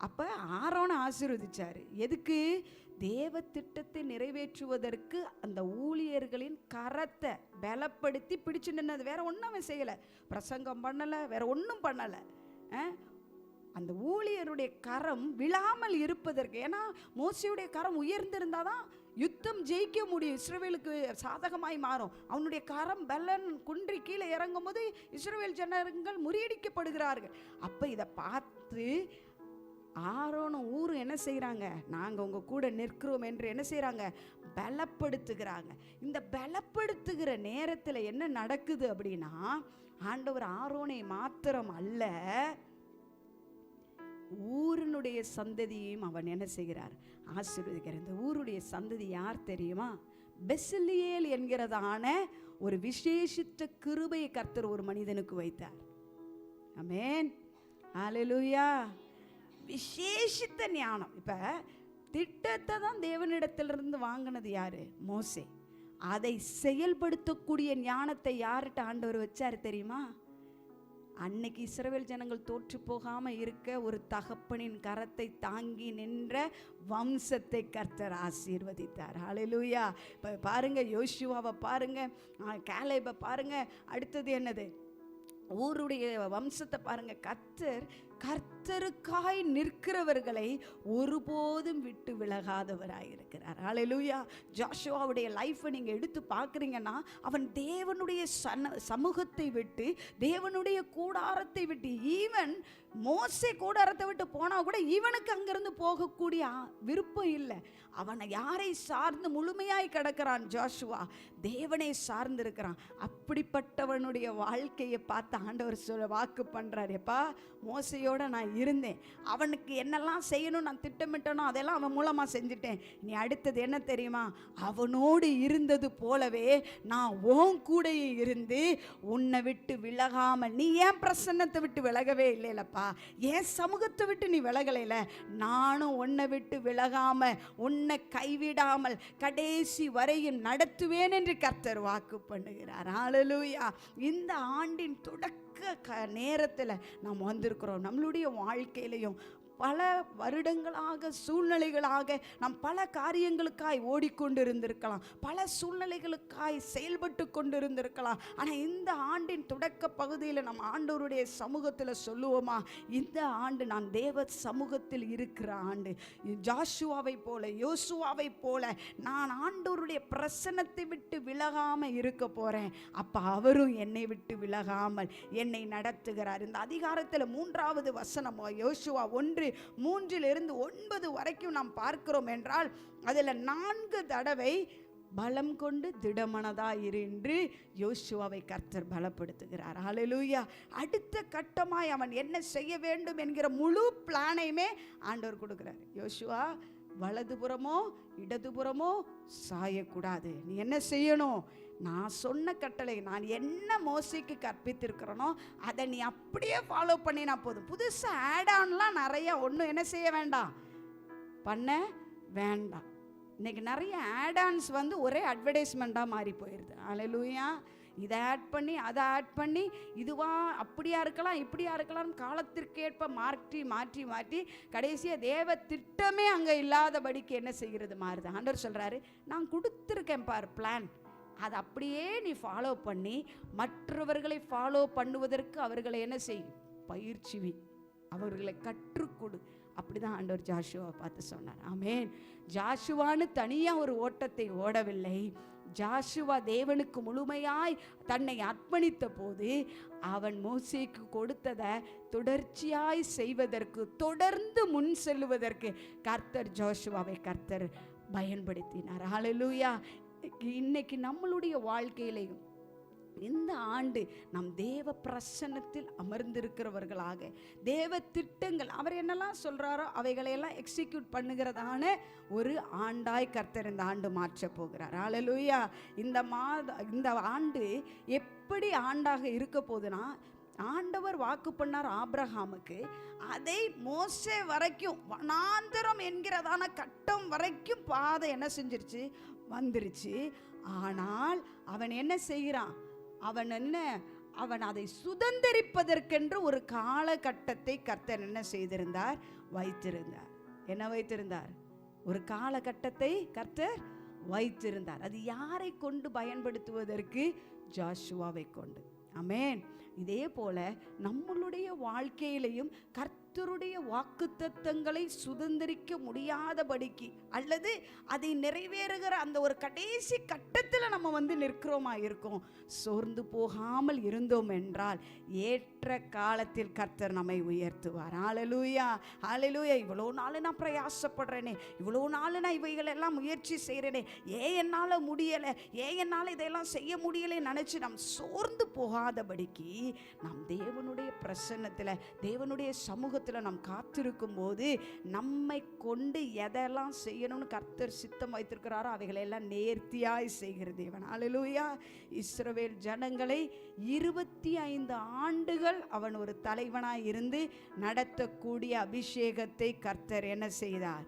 அப்போ ஆரோனை ஆசீர்வதிச்சார். எதுக்கு? தேவ திட்டத்தை நிறைவேற்றுவதற்கு அந்த ஊழியர்களின் கரத்தை பலப்படுத்தி பிடிச்சு நின்னது. வேற ஒன்றும் அவன் செய்யலை, பிரசங்கம் பண்ணலை, வேற ஒன்றும் பண்ணலை. அந்த ஊழியருடைய கரம் விழாமல் இருப்பதற்கு. ஏன்னா மோசேயுடைய கரம் உயர்ந்திருந்தால் தான் யுத்தம் ஜெயிக்க முடியும், இஸ்ரவேலுக்கு சாதகமாய் மாறும். அவனுடைய கரம் பலன் குன்றி கீழே இறங்கும் போது இஸ்ரவேல் ஜனங்கள் முறியடிக்கப்படுகிறார்கள். அப்போ இதை பார்த்து ஆரோனும் ஊரும் என்ன செய்கிறாங்க? நாங்கள் உங்கள் கூட நிற்கிறோம் என்று என்ன செய்கிறாங்க? பலப்படுத்துகிறாங்க. இந்த பலப்படுத்துகிற நேரத்தில் என்ன நடக்குது அப்படின்னா, ஆண்டவர் ஆரோனை மாத்திரம் அல்ல, ஊரினுடைய சந்ததியையும் அவன் என்ன செய்கிறார்? ஆசீர்வதிக்கிறார். இந்த ஊருடைய சந்ததி யார் தெரியுமா? பெசலியேல் என்கிறதான ஒரு விசேஷித்த கிருபையை கர்த்தர் ஒரு மனிதனுக்கு வைத்தார். ஆமென். அல்லேலூயா. விசேஷித்த ஞானம். இப்போ திட்டத்தை தான் தேவனிடத்திலிருந்து வாங்கினது யாரு? மோசே. அதை செயல்படுத்தக்கூடிய ஞானத்தை யார்கிட்ட ஆண்டவர் வச்சார் தெரியுமா? அன்னைக்கு இஸ்ரவேல் ஜனங்கள் தோற்று போகாமல் இருக்க ஒரு தகப்பனின் கரத்தை தாங்கி நின்ற வம்சத்தை கர்த்தர் ஆசீர்வதித்தார். அல்லேலூயா. இப்போ பாருங்க, யோசுவாவை பாருங்க, காலேபை பாருங்க, அடுத்தது என்னது? ஊருடைய வம்சத்தை பாருங்க. கர்த்தருக்காய் நிற்கிறவர்களை ஒருபோதும் விட்டு விலகாதவராயிருக்கிறார். அல்லேலூயா. ஜோஷுவாவுடைய லைஃப்பை நீங்கள் எடுத்து பார்க்குறீங்கன்னா, அவன் தேவனுடைய சமூகத்தை விட்டு, தேவனுடைய கூடாரத்தை விட்டு, ஈவன் மோசே கூடாரத்தை விட்டு போனால் கூட இவனுக்கு அங்கிருந்து போகக்கூடிய விருப்பம் இல்லை. அவனை யாரை சார்ந்து முழுமையாய் கிடக்கிறான்? ஜோஷுவா தேவனை சார்ந்து இருக்கிறான். அப்படிப்பட்டவனுடைய வாழ்க்கையை பார்த்து ஆண்டவர் வாக்கு பண்ணுறார். எப்பா மோசையோ நம்பிக்கையோடு நான் இருந்தேன். அவனுக்கு என்னெல்லாம் செய்யணும் நான் திட்டமிட்டனோ அதெல்லாம் அவன் மூலமாக செஞ்சுட்டேன். நீ அடுத்தது என்ன தெரியுமா? அவனோடு இருந்தது போலவே நான் உன் கூடையே இருந்து உன்னை விட்டு விலகாமல், நீ ஏன் பிரசன்னத்தை விட்டு விலகவே இல்லைலப்பா, ஏன் சமூகத்தை விட்டு நீ விலகலைல, நானும் உன்னை விட்டு விலகாமல் உன்னை கைவிடாமல் கடைசி வரையும் நடத்துவேன் என்று கர்த்தர் வாக்கு பண்ணுகிறார். ஹல்லேலூயா. இந்த ஆண்டின் தொடக்க நேரத்தில் நாம் வந்திருக்கிறோம். நம்மளுடைய வாழ்க்கையிலையும் பல வருடங்களாக சூழ்நிலைகளாக நாம் பல காரியங்களுக்காய் ஓடிக்கொண்டு இருந்திருக்கலாம், பல சூழ்நிலைகளுக்காய் செயல்பட்டு கொண்டு இருந்திருக்கலாம். ஆனால் இந்த ஆண்டின் தொடக்க பகுதியில் நம்ம ஆண்டவருடைய சமூகத்தில் சொல்லுவோமா, இந்த ஆண்டு நான் தேவ சமூகத்தில் இருக்கிற ஆண்டு. ஜாஷுவாவை போல யோசுவாவை போல நான் ஆண்டவருடைய பிரசன்னத்தை விட்டு விலகாமல் இருக்க போகிறேன். அப்போ அவரும் என்னை விட்டு விலகாமல் என்னை நடத்துகிறார். இந்த அதிகாரத்தில் 3வது வசனம் யோசுவா 1:3-9 வரைக்கும் நாம் பார்க்கிறோம் என்றால், அதில் 4 தடவை பலம் கொண்டு திடமனதாயிரு என்று யோசுவாவை கர்த்தர் பலப்படுத்துகிறார். ஹல்லேலூயா. அடுத்த கட்டமாய் அவன் என்ன செய்ய வேண்டும் என்கிற முழு பிளானையுமே ஆண்டவர் கொடுக்கிறார். யோசுவா, வலதுபுறமோ இடதுபுறமோ சாயக்கூடாது. நீ என்ன செய்யணும்? நான் சொன்ன கட்டளை, நான் என்ன மோசைக்கு கற்பித்திருக்கிறேனோ அதை நீ அப்படியே ஃபாலோ பண்ணினா போதும். புதுசாக ஆட் ஆன்லாம் நிறையா ஒன்றும் என்ன செய்ய வேண்டாம், பண்ண வேண்டாம். இன்றைக்கி நிறைய ஆட் ஆன்ஸ் ஒரே அட்வர்டைஸ்மெண்ட்டாக மாறி போயிடுது. ஹல்லேலூயா. இதை ஆட் பண்ணி அதை ஆட் பண்ணி இதுவா அப்படியா இருக்கலாம் இப்படியா இருக்கலாம் காலத்திற்கேற்ப மாற்றி மாற்றி மாற்றி கடைசியாக தேவ திட்டமே அங்கே இல்லாதபடிக்கு என்ன செய்கிறது, மாறுது. ஆண்டவர் சொல்கிறாரு, நான் கொடுத்துருக்கேன் பார் பிளான், அதை அப்படியே நீ ஃபாலோ பண்ணி மற்றவர்களை ஃபாலோ பண்ணுவதற்கு அவர்களை என்ன செய்யும், பயிற்சி, அவர்களை கற்றுக்கொடு. அப்படிதான் ஆண்டவர் ஜாஷுவா பார்த்து சொன்னார். ஆமென். ஜாஷுவான்னு தனியாக ஒரு ஓட்டத்தை ஓடவில்லை. ஜாஷுவா தேவனுக்கு முழுமையாய் தன்னை அர்ப்பணித்த போது அவன் மோசேக்கு கொடுத்ததை தொடர்ச்சியாய் செய்வதற்கு, தொடர்ந்து முன் செல்லுவதற்கு கர்த்தர் ஜோஷுவாவை கர்த்தர் பயன்படுத்தினார். ஹல்லேலூயா. இன்னைக்கு நம்மளுடைய வாழ்க்கையிலையும் இந்த ஆண்டு நம் தேவ பிரசன்னத்தில் அமர்ந்திருக்கிறவர்களாக தேவ திட்டங்கள் அவர் என்னெல்லாம் சொல்கிறாரோ அவைகளையெல்லாம் எக்ஸிக்யூட் பண்ணுகிறதான ஒரு ஆண்டாய் கர்த்தர் இந்த ஆண்டு மாற்றப் போகிறார். ஹல்லேலூயா. இந்த ஆண்டு எப்படி ஆண்டாக இருக்க போகுதுன்னா, ஆண்டவர் வாக்கு பண்ணார் ஆபிரகாமுக்கு, அதை மோசே வரைக்கும் வனாந்தரம் என்கிறதான கட்டம் வரைக்கும் பாதை என்ன செஞ்சிருச்சு, வந்துருச்சு. ஆனால் அவன் என்ன செய்கிறான், அவன் அதை சுதந்திரிப்பதற்கென்று ஒரு காலகட்டத்தை கர்த்தர் என்ன செய்திருந்தார், வைத்திருந்தார். என்ன வைத்திருந்தார்? ஒரு காலகட்டத்தை கர்த்தர் வைத்திருந்தார். அது யாரை கொண்டு பயன்படுத்துவதற்கு? ஜாஷுவாவை கொண்டு. ஆமென். இதே போல நம்மளுடைய வாழ்க்கையிலையும் கர்த்தருடைய வாக்குத்தத்தங்களை சுதந்திரிக்க முடியாதபடிக்கு அல்லது அதை நிறைவேறுகிற அந்த ஒரு கடைசி கட்டத்தில் நம்ம நிற்கிறோமா இருக்கோம். சோர்ந்து போகாமல் இருந்தோம் என்றால் ஏற்ற காலத்தில் கர்த்தர் நம்மை உயர்த்துவார். ஹல்லேலூயா. ஹல்லேலூயா. இவ்வளோ நாள் நான் பிரயாசப்படுறேனே, இவ்வளோ நாள் நான் இவைகளெல்லாம் முயற்சி செய்கிறேனே, ஏன் என்னால் முடியலை, ஏன் என்னால் இதெல்லாம் செய்ய முடியலை நினச்சி நாம் சோர்ந்து போகாதபடிக்கு நாம் தேவனுடைய பிரசன்னத்தில் தேவனுடைய சமூகத்தில் நாம் காத்திருக்கும் போது நம்மை கொண்டு எதெல்லாம் செய்யணும்னு கர்த்தர் சித்தம் வைத்திருக்கிறாரோ அவைகளெல்லாம் நேர்த்தியாய் செய்கிற தேவன். ஹல்லேலூயா. இஸ்ரவேல் ஜனங்களை 25 ஆண்டுகள் அவன் ஒரு தலைவனாய் இருந்து நடத்தக்கூடிய அபிஷேகத்தை கர்த்தர் என்ன செய்தார்,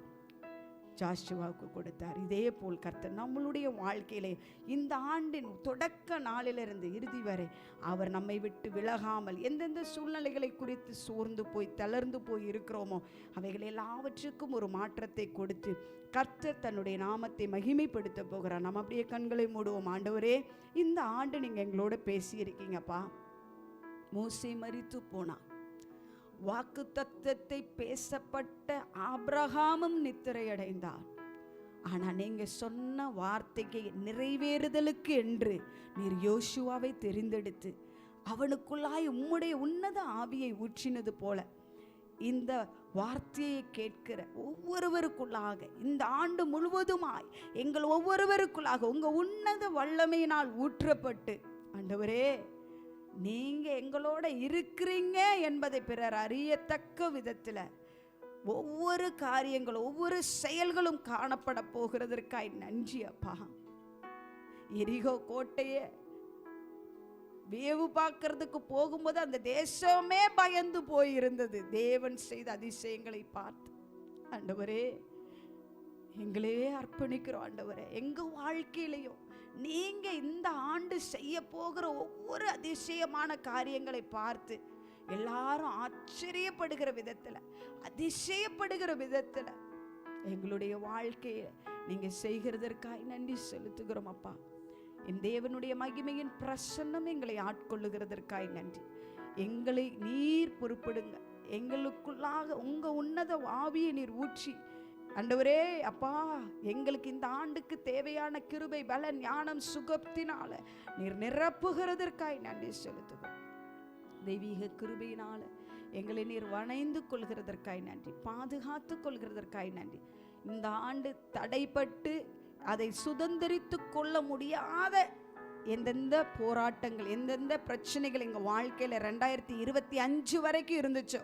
ஜாஷுவாவுக்கு கொடுத்தார். இதே போல் கர்த்தர் நம்மளுடைய வாழ்க்கையிலே இந்த ஆண்டின் தொடக்க நாளிலிருந்து இறுதி வரை அவர் நம்மை விட்டு விலகாமல் எந்தெந்த சூழ்நிலைகளை குறித்து சோர்ந்து போய் தளர்ந்து போய் இருக்கிறோமோ அவைகள் எல்லாவற்றுக்கும் ஒரு மாற்றத்தை கொடுத்து கர்த்தர் தன்னுடைய நாமத்தை மகிமைப்படுத்த போகிறார். நம்ம அப்படியே கண்களை மூடுவோம். ஆண்டவரே, இந்த ஆண்டு நீங்கள் எங்களோட பேசியிருக்கீங்கப்பா. மோசே மரித்து போனான், வாக்கு தத்தத்தை பேசப்பட்ட ஆபிரகாமும் நித்திரையடைந்தார். ஆனால் நீங்க சொன்ன வார்த்தைக்கு நிறைவேறுதலுக்கு என்று நீர் யோசுவாவை தெரிந்தெடுத்து அவனுக்குள்ளாய் உம்முடைய உன்னத ஆவியை ஊற்றினது போல இந்த வார்த்தையை கேட்கிற ஒவ்வொருவருக்குள்ளாக இந்த ஆண்டு முழுவதுமாய் எங்கள் ஒவ்வொருவருக்குள்ளாக உங்க உன்னத வல்லமையினால் ஊற்றப்பட்டு ஆண்டவரே நீங்க எங்களோட இருக்கிறீங்க என்பதை பிறர் அறியத்தக்க விதத்தில் ஒவ்வொரு காரியங்களும் ஒவ்வொரு செயல்களும் காணப்பட போகிறதற்காய் நன்றி அப்பா. எரிகோ கோட்டையை வேவு பார்க்கறதுக்கு போகும்போது அந்த தேசமே பயந்து போயிருந்தது. தேவன் செய்த அதிசயங்களை பார்த்து ஆண்டவரே எங்களே அர்ப்பணிக்கிறோம். ஆண்டவரே எங்க வாழ்க்கையிலையும் நீங்க இந்த ஆண்டு செய்ய போகிற ஒவ்வொரு அதிசயமான காரியங்களை பார்த்து எல்லாரும் ஆச்சரியப்படுகிற விதத்துல, அதிசயப்படுகிற விதத்துல எங்களுடைய வாழ்க்கையை நீங்க செய்கிறதற்காய் நன்றி செலுத்துகிறோம் அப்பா. என் தேவனுடைய மகிமையின் பிரசன்னம் எங்களை ஆட்கொள்ளுகிறதற்காய் நன்றி. எங்களை நீர் பொறுப்படுங்க. எங்களுக்குள்ளாக உங்க உன்னத ஆவியை நீர் ஊற்றி ஆண்டவரே அப்பா எங்களுக்கு இந்த ஆண்டுக்கு தேவையான கிருபை பலன் ஞானம் சுகத்தினால நீர் நிரப்புகிறதற்காய் நன்றி செலுத்துகிறோம். தெய்வீக கிருபையினால எங்களை நீர் வணைந்து கொள்கிறதற்காய் நன்றி, பாதுகாத்து கொள்கிறதற்காய் நன்றி. இந்த ஆண்டு தடைப்பட்டு அதை சுதந்திரித்து கொள்ள முடியாத எந்தெந்த போராட்டங்கள் எந்தெந்த பிரச்சனைகள் எங்கள் வாழ்க்கையில் 2025 வரைக்கும் இருந்துச்சோ,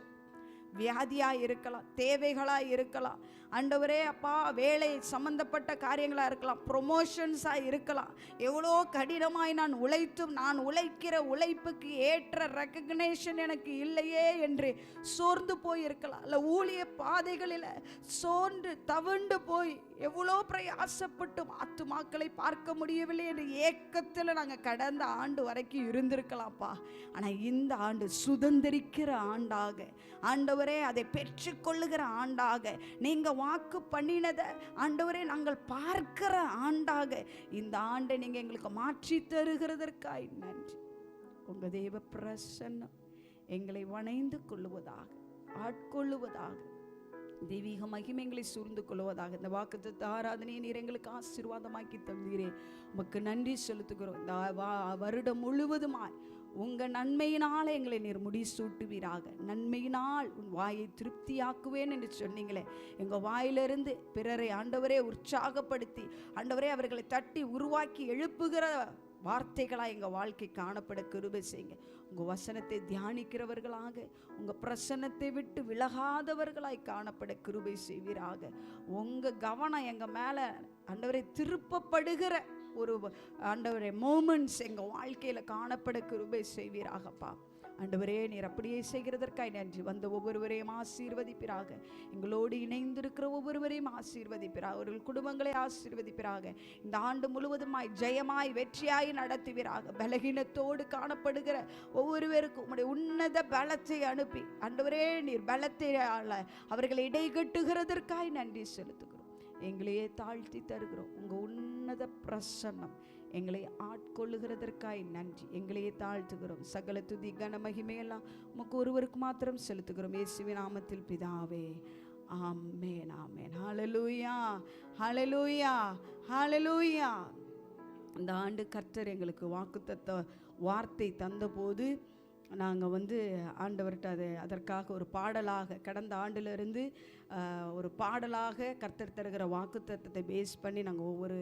வியாதியாக இருக்கலாம், தேவைகளாக இருக்கலாம், ஆண்டவரே அப்பா வேலை சம்பந்தப்பட்ட காரியங்களாக இருக்கலாம், ப்ரொமோஷன்ஸாக இருக்கலாம், எவ்வளோ கடினமாய் நான் உழைத்தும் நான் உழைக்கிற உழைப்புக்கு ஏற்ற ரெக்கக்னேஷன் எனக்கு இல்லையே என்று சோர்ந்து போய் இருக்கலாம். இல்லை ஊழிய பாதைகளில் சோர்ந்து தவிண்டு போய் எவ்வளோ பிரயாசப்பட்டும் ஆத்துமாக்களை பார்க்க முடியவில்லை என்று ஏக்கத்தில் நாங்கள் கடந்த ஆண்டு வரைக்கும் இருந்திருக்கலாம்ப்பா. ஆனால் இந்த ஆண்டு சுதந்திரிக்கிற ஆண்டாக ஆண்டவரே அதை பெற்றுக்கொள்ளுகிற ஆண்டாக நீங்கள் வாக்கு பண்ணினதை ஆண்டவரே நாங்கள் பார்க்கிற ஆண்டாக இந்த ஆண்டை நீங்கள் எங்களுக்கு மாற்றி தருகிறதற்காய் நன்றி. உங்கள் தேவ பிரசன்னம் எங்களை வணைந்து கொள்ளுவதாக, ஆட்கொள்ளுவதாக, தெய்வீக மகிமைகளை சூழ்ந்து கொள்வதாக. இந்த வாக்குத்தத்த ஆராதனையை நீர் எங்களுக்கு ஆசீர்வாதமாக்கி தந்தீரே, உமக்கு நன்றி செலுத்துகிறோம். இந்த வருடம் முழுவதுமாய் உங்க நன்மையினால் எங்களை நீர் முடிசூட்டுவீராக. நன்மையினால் உன் வாயை திருப்தியாக்குவேன் என்று சொன்னீங்களே, எங்கள் வாயிலிருந்து பிறரை ஆண்டவரே உற்சாகப்படுத்தி ஆண்டவரே அவர்களை தட்டி உருவாக்கி எழுப்புகிற வார்த்தைகளாக எங்கள் வாழ்க்கை காணப்பட கிருபை செய்யுங்க. உங்கள் வசனத்தை தியானிக்கிறவர்களாக, உங்கள் பிரசன்னத்தை விட்டு விலகாதவர்களாய் காணப்பட கிருபை செய்வீராக. உங்கள் கவனம் எங்கள் மேலே ஆண்டவரை திருப்பப்படுகிற ஒரு ஆண்டவரே மோமெண்ட்ஸ் எங்கள் வாழ்க்கையில் காணப்பட கிருபை செய்வீராகப்பா. ஆண்டவரே நீர் அப்படியே செய்கிறதற்காய் நன்றி. வந்த ஒவ்வொருவரையும் ஆசீர்வதிப்பிறாக, எங்களோடு இணைந்திருக்கிற ஒவ்வொருவரையும் ஆசீர்வதிப்பிறாக, அவர்கள் குடும்பங்களை ஆசீர்வதிப்பிறாக. இந்த ஆண்டு முழுவதுமாய் ஜெயமாய் வெற்றியாய் நடத்துவீராக. பலகீனத்தோடு காணப்படுகிற ஒவ்வொருவருக்கும் உம்முடைய உன்னத பலத்தை அனுப்பி ஆண்டவரே நீர் பலத்தை அவர்களை இடைகட்டுகிறதற்காய் நன்றி செலுத்துகிறோம். எங்களையே தாழ்த்தி தருகிறோம். உங்கள் உன்னத பிரசன்னம் எங்களை ஆட்கொள்ளுகிறதற்காய் நன்றி. எங்களையே தாழ்த்துகிறோம். சகல துதி கன மகிமையெல்லாம் உமக்கு ஒருவருக்கு மாத்திரம் செலுத்துகிறோம். இயேசுவின் நாமத்தில் பிதாவே, ஆமென் ஆமென். ஹல்லேலூயா ஹல்லேலூயா ஹல்லேலூயா. இந்த ஆண்டு கர்த்தர் எங்களுக்கு வாக்குத்தத்த வார்த்தை தந்தபோது நாங்கள் ஆண்டவர்கிட்ட அதற்காக ஒரு பாடலாக கடந்த ஆண்டிலிருந்து ஒரு பாடலாக கர்த்தர் தருகிற வாக்குத்தத்தத்தை பேஸ் பண்ணி நாங்கள் ஒவ்வொரு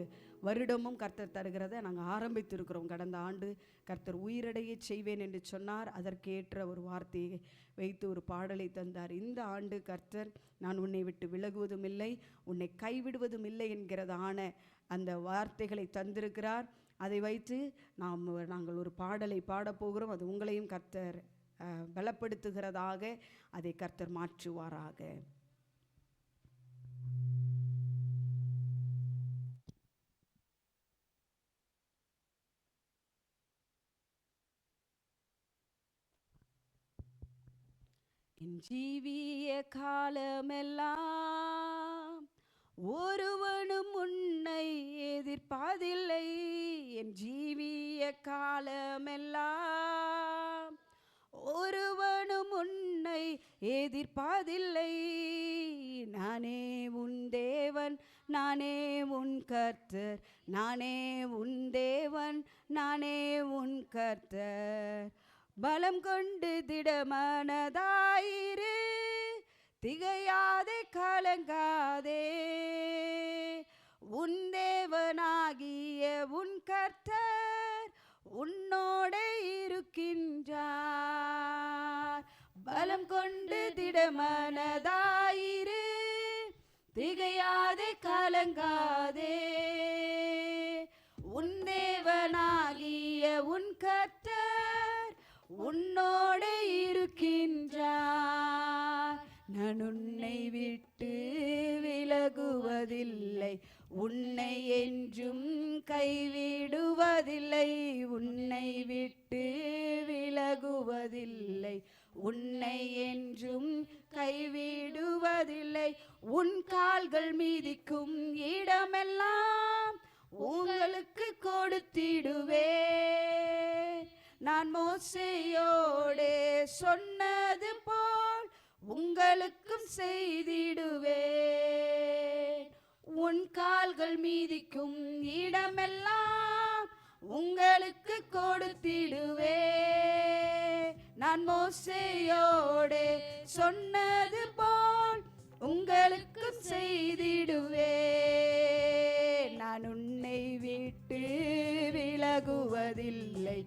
வருடமும் கர்த்தர் தருகிறத நாங்கள் ஆரம்பித்திருக்கிறோம். கடந்த ஆண்டு கர்த்தர் உயிரடைய செய்வேன் என்று சொன்னார். அதற்கேற்ற ஒரு வார்த்தையை வைத்து ஒரு பாடலை தந்தார். இந்த ஆண்டு கர்த்தர் நான் உன்னை விட்டு விலகுவதும் இல்லை, உன்னை கைவிடுவதும் இல்லை என்கிறதான அந்த வார்த்தைகளை தந்திருக்கிறார். அதை வைத்து நாங்கள் ஒரு பாடலை பாடப்போகிறோம். அது உங்களையும் கர்த்தர் பலப்படுத்துகிறதாக அதை கர்த்தர் மாற்றுவாராக. என் ஜீவிய காலமெல்லாம் ஒருவனும் உன்னை எதிர்ப்பதில்லை. என் ஜீவிய காலமெல்லாம் ஒருவனும் உன்னை எதிர்ப்பதில்லை. நானே உன் தேவன், நானே உன் கர்த்தர், நானே உன் தேவன், நானே உன் கர்த்தர். பலம் கொண்டு திடமனதாயிரு, திகையாதே கலங்காதே. உன் தேவனாகிய உன் கர்த்தர் உன்னோட இருக்கின்றார். பலம் கொண்டு திடமனதாயிரு, திகையாதே கலங்காதே. உன் தேவனாகிய உன் கர்த்தர் உன்னோட இருக்கின்றார். நான் உன்னை விட்டு விலகுவதில்லை, உன்னை என்றும் கைவிடுவதில்லை. உன்னை விட்டு விலகுவதில்லை, உன்னை என்றும் கைவிடுவதில்லை. உன் கால்கள் மீதிக்கும் இடமெல்லாம் உங்களுக்கு கொடுத்திடுவே. நான் மோசேயோடே சொன்னது போல் உங்களுக்கும் செய்திடுவே. உன் கால்கள் மீதிக்கும் இடமெல்லாம் உங்களுக்கு கொடுத்திடுவே. நான் மோசேயோடே சொன்னது போல் உங்களுக்கும் செய்திடுவே. நான் உன்னை விட்டு விலகுவதில்லை,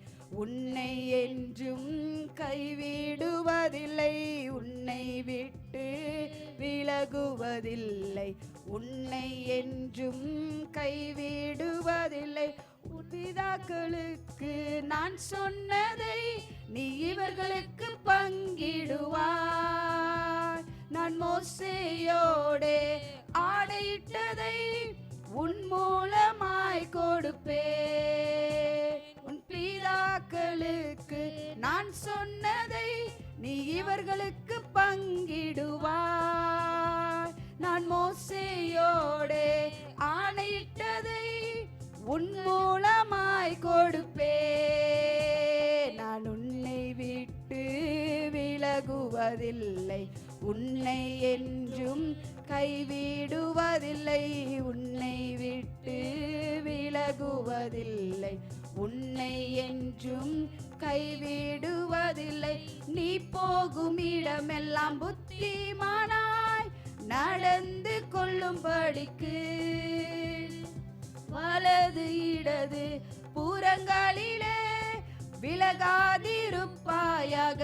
உன்னை என்றும் கைவிடுவதில்லை. உன்னை விட்டு விலகுவதில்லை, உன்னை என்றும் கைவிடுவதில்லை. பிதாக்களுக்கு நான் சொன்னதை நீ இவர்களுக்கு பங்கிடுவாய். நான் மோசேயோடே ஆணையிட்டதை உன் மூலமாய் கொடுப்பேன். உன் பிதாக்களுக்கு நான் சொன்னதை நீ இவர்களுக்கு பங்கிடுவாய். நான் மோசேயோடே ஆணையிட்டதை உன் மூலமாய் கொடுப்பேன். நான் உன்னை விட்டு விலகுவதில்லை, உன்னை என்றும் கைவிடுவதில்லை. உன்னை விட்டு விலகுவதில்லை, உன்னை என்றும் கைவிடுவதில்லை. நீ போகும் இடமெல்லாம் புத்திமானாய் நடந்து கொள்ளும்படிக்கு வலது இடது புறங்களிலே விலகாதிருப்பாயாக.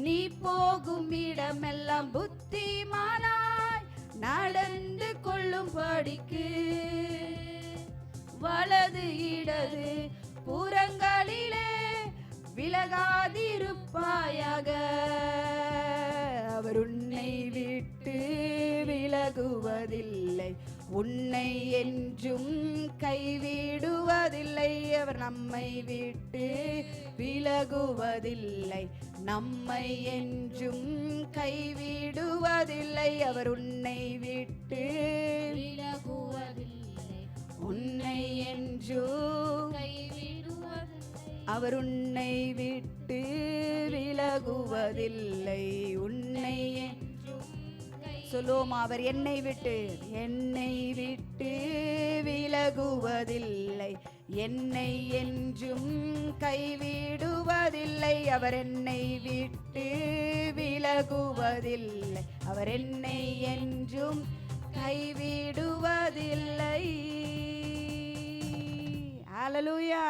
நீ போகும் இடமெல்லாம் புத்திமானாய் நடந்து கொள்ளும்படிக்கு வலது இடது புறங்களிலே விலகாதிருப்பாயாக. அவர் உன்னை விட்டு விலகுவதில்லை, உன்னை என்றும் கைவிடுவதில்லை. அவர் நம்மை விட்டு விலகுவதில்லை, நம்மை என்றும் கைவிடுவதில்லை. அவர் உன்னை விட்டு விலகுவதில்லை, உன்னை என்றும் அவர் உன்னை விட்டு விலகுவதில்லை, உன்னை சொல்லுவோம். அவர் என்னை விட்டு விலகுவதில்லை, என்னை என்றும் கைவிடுவதில்லை. அவர் என்னை விட்டு விலகுவதில்லை, அவர் என்னை என்றும் கைவிடுவதில்லை. ஹல்லேலூயா,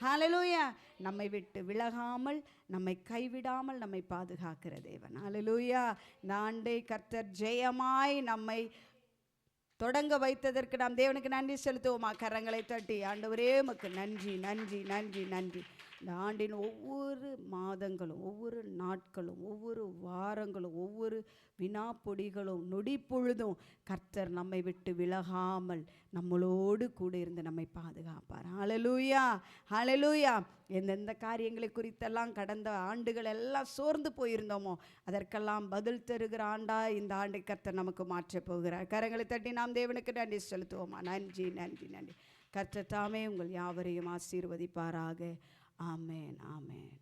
ஹல்லேலூயா. நம்மை விட்டு விலகாமல், நம்மை கைவிடாமல் நம்மை பாதுகாக்கிற தேவன். ஹல்லேலூயா. இந்த ஆண்டை கர்த்தர் ஜெயமாய் நம்மை தொடங்க வைத்ததற்கு நாம் தேவனுக்கு நன்றி செலுத்துவோமா? கரங்களை தட்டி ஆண்டவரே உமக்கு நன்றி, நன்றி, நன்றி, நன்றி. இந்த ஆண்டின் ஒவ்வொரு மாதங்களும், ஒவ்வொரு நாட்களும், ஒவ்வொரு வாரங்களும், ஒவ்வொரு வினாப்பொடிகளும், நொடி பொழுதும் கர்த்தர் நம்மை விட்டு விலகாமல் நம்மளோடு கூட இருந்து நம்மை பாதுகாப்பார். ஹல்லேலூயா, ஹல்லேலூயா. எந்தெந்த காரியங்களை குறித்தெல்லாம் கடந்த ஆண்டுகள் எல்லாம் சோர்ந்து போயிருந்தோமோ அதற்கெல்லாம் பதில் தருகிற ஆண்டா இந்த ஆண்டை கர்த்தர் நமக்கு மாற்றப் போகிறார். கரங்களை தட்டி நாம் தேவனுக்கு நன்றி செலுத்துவோமா? நன்றி, நன்றி, நன்றி. கர்த்தர் தாமே உங்கள் யாவரையும் ஆசீர்வதிப்பாராக. ஆமென், ஆமென்.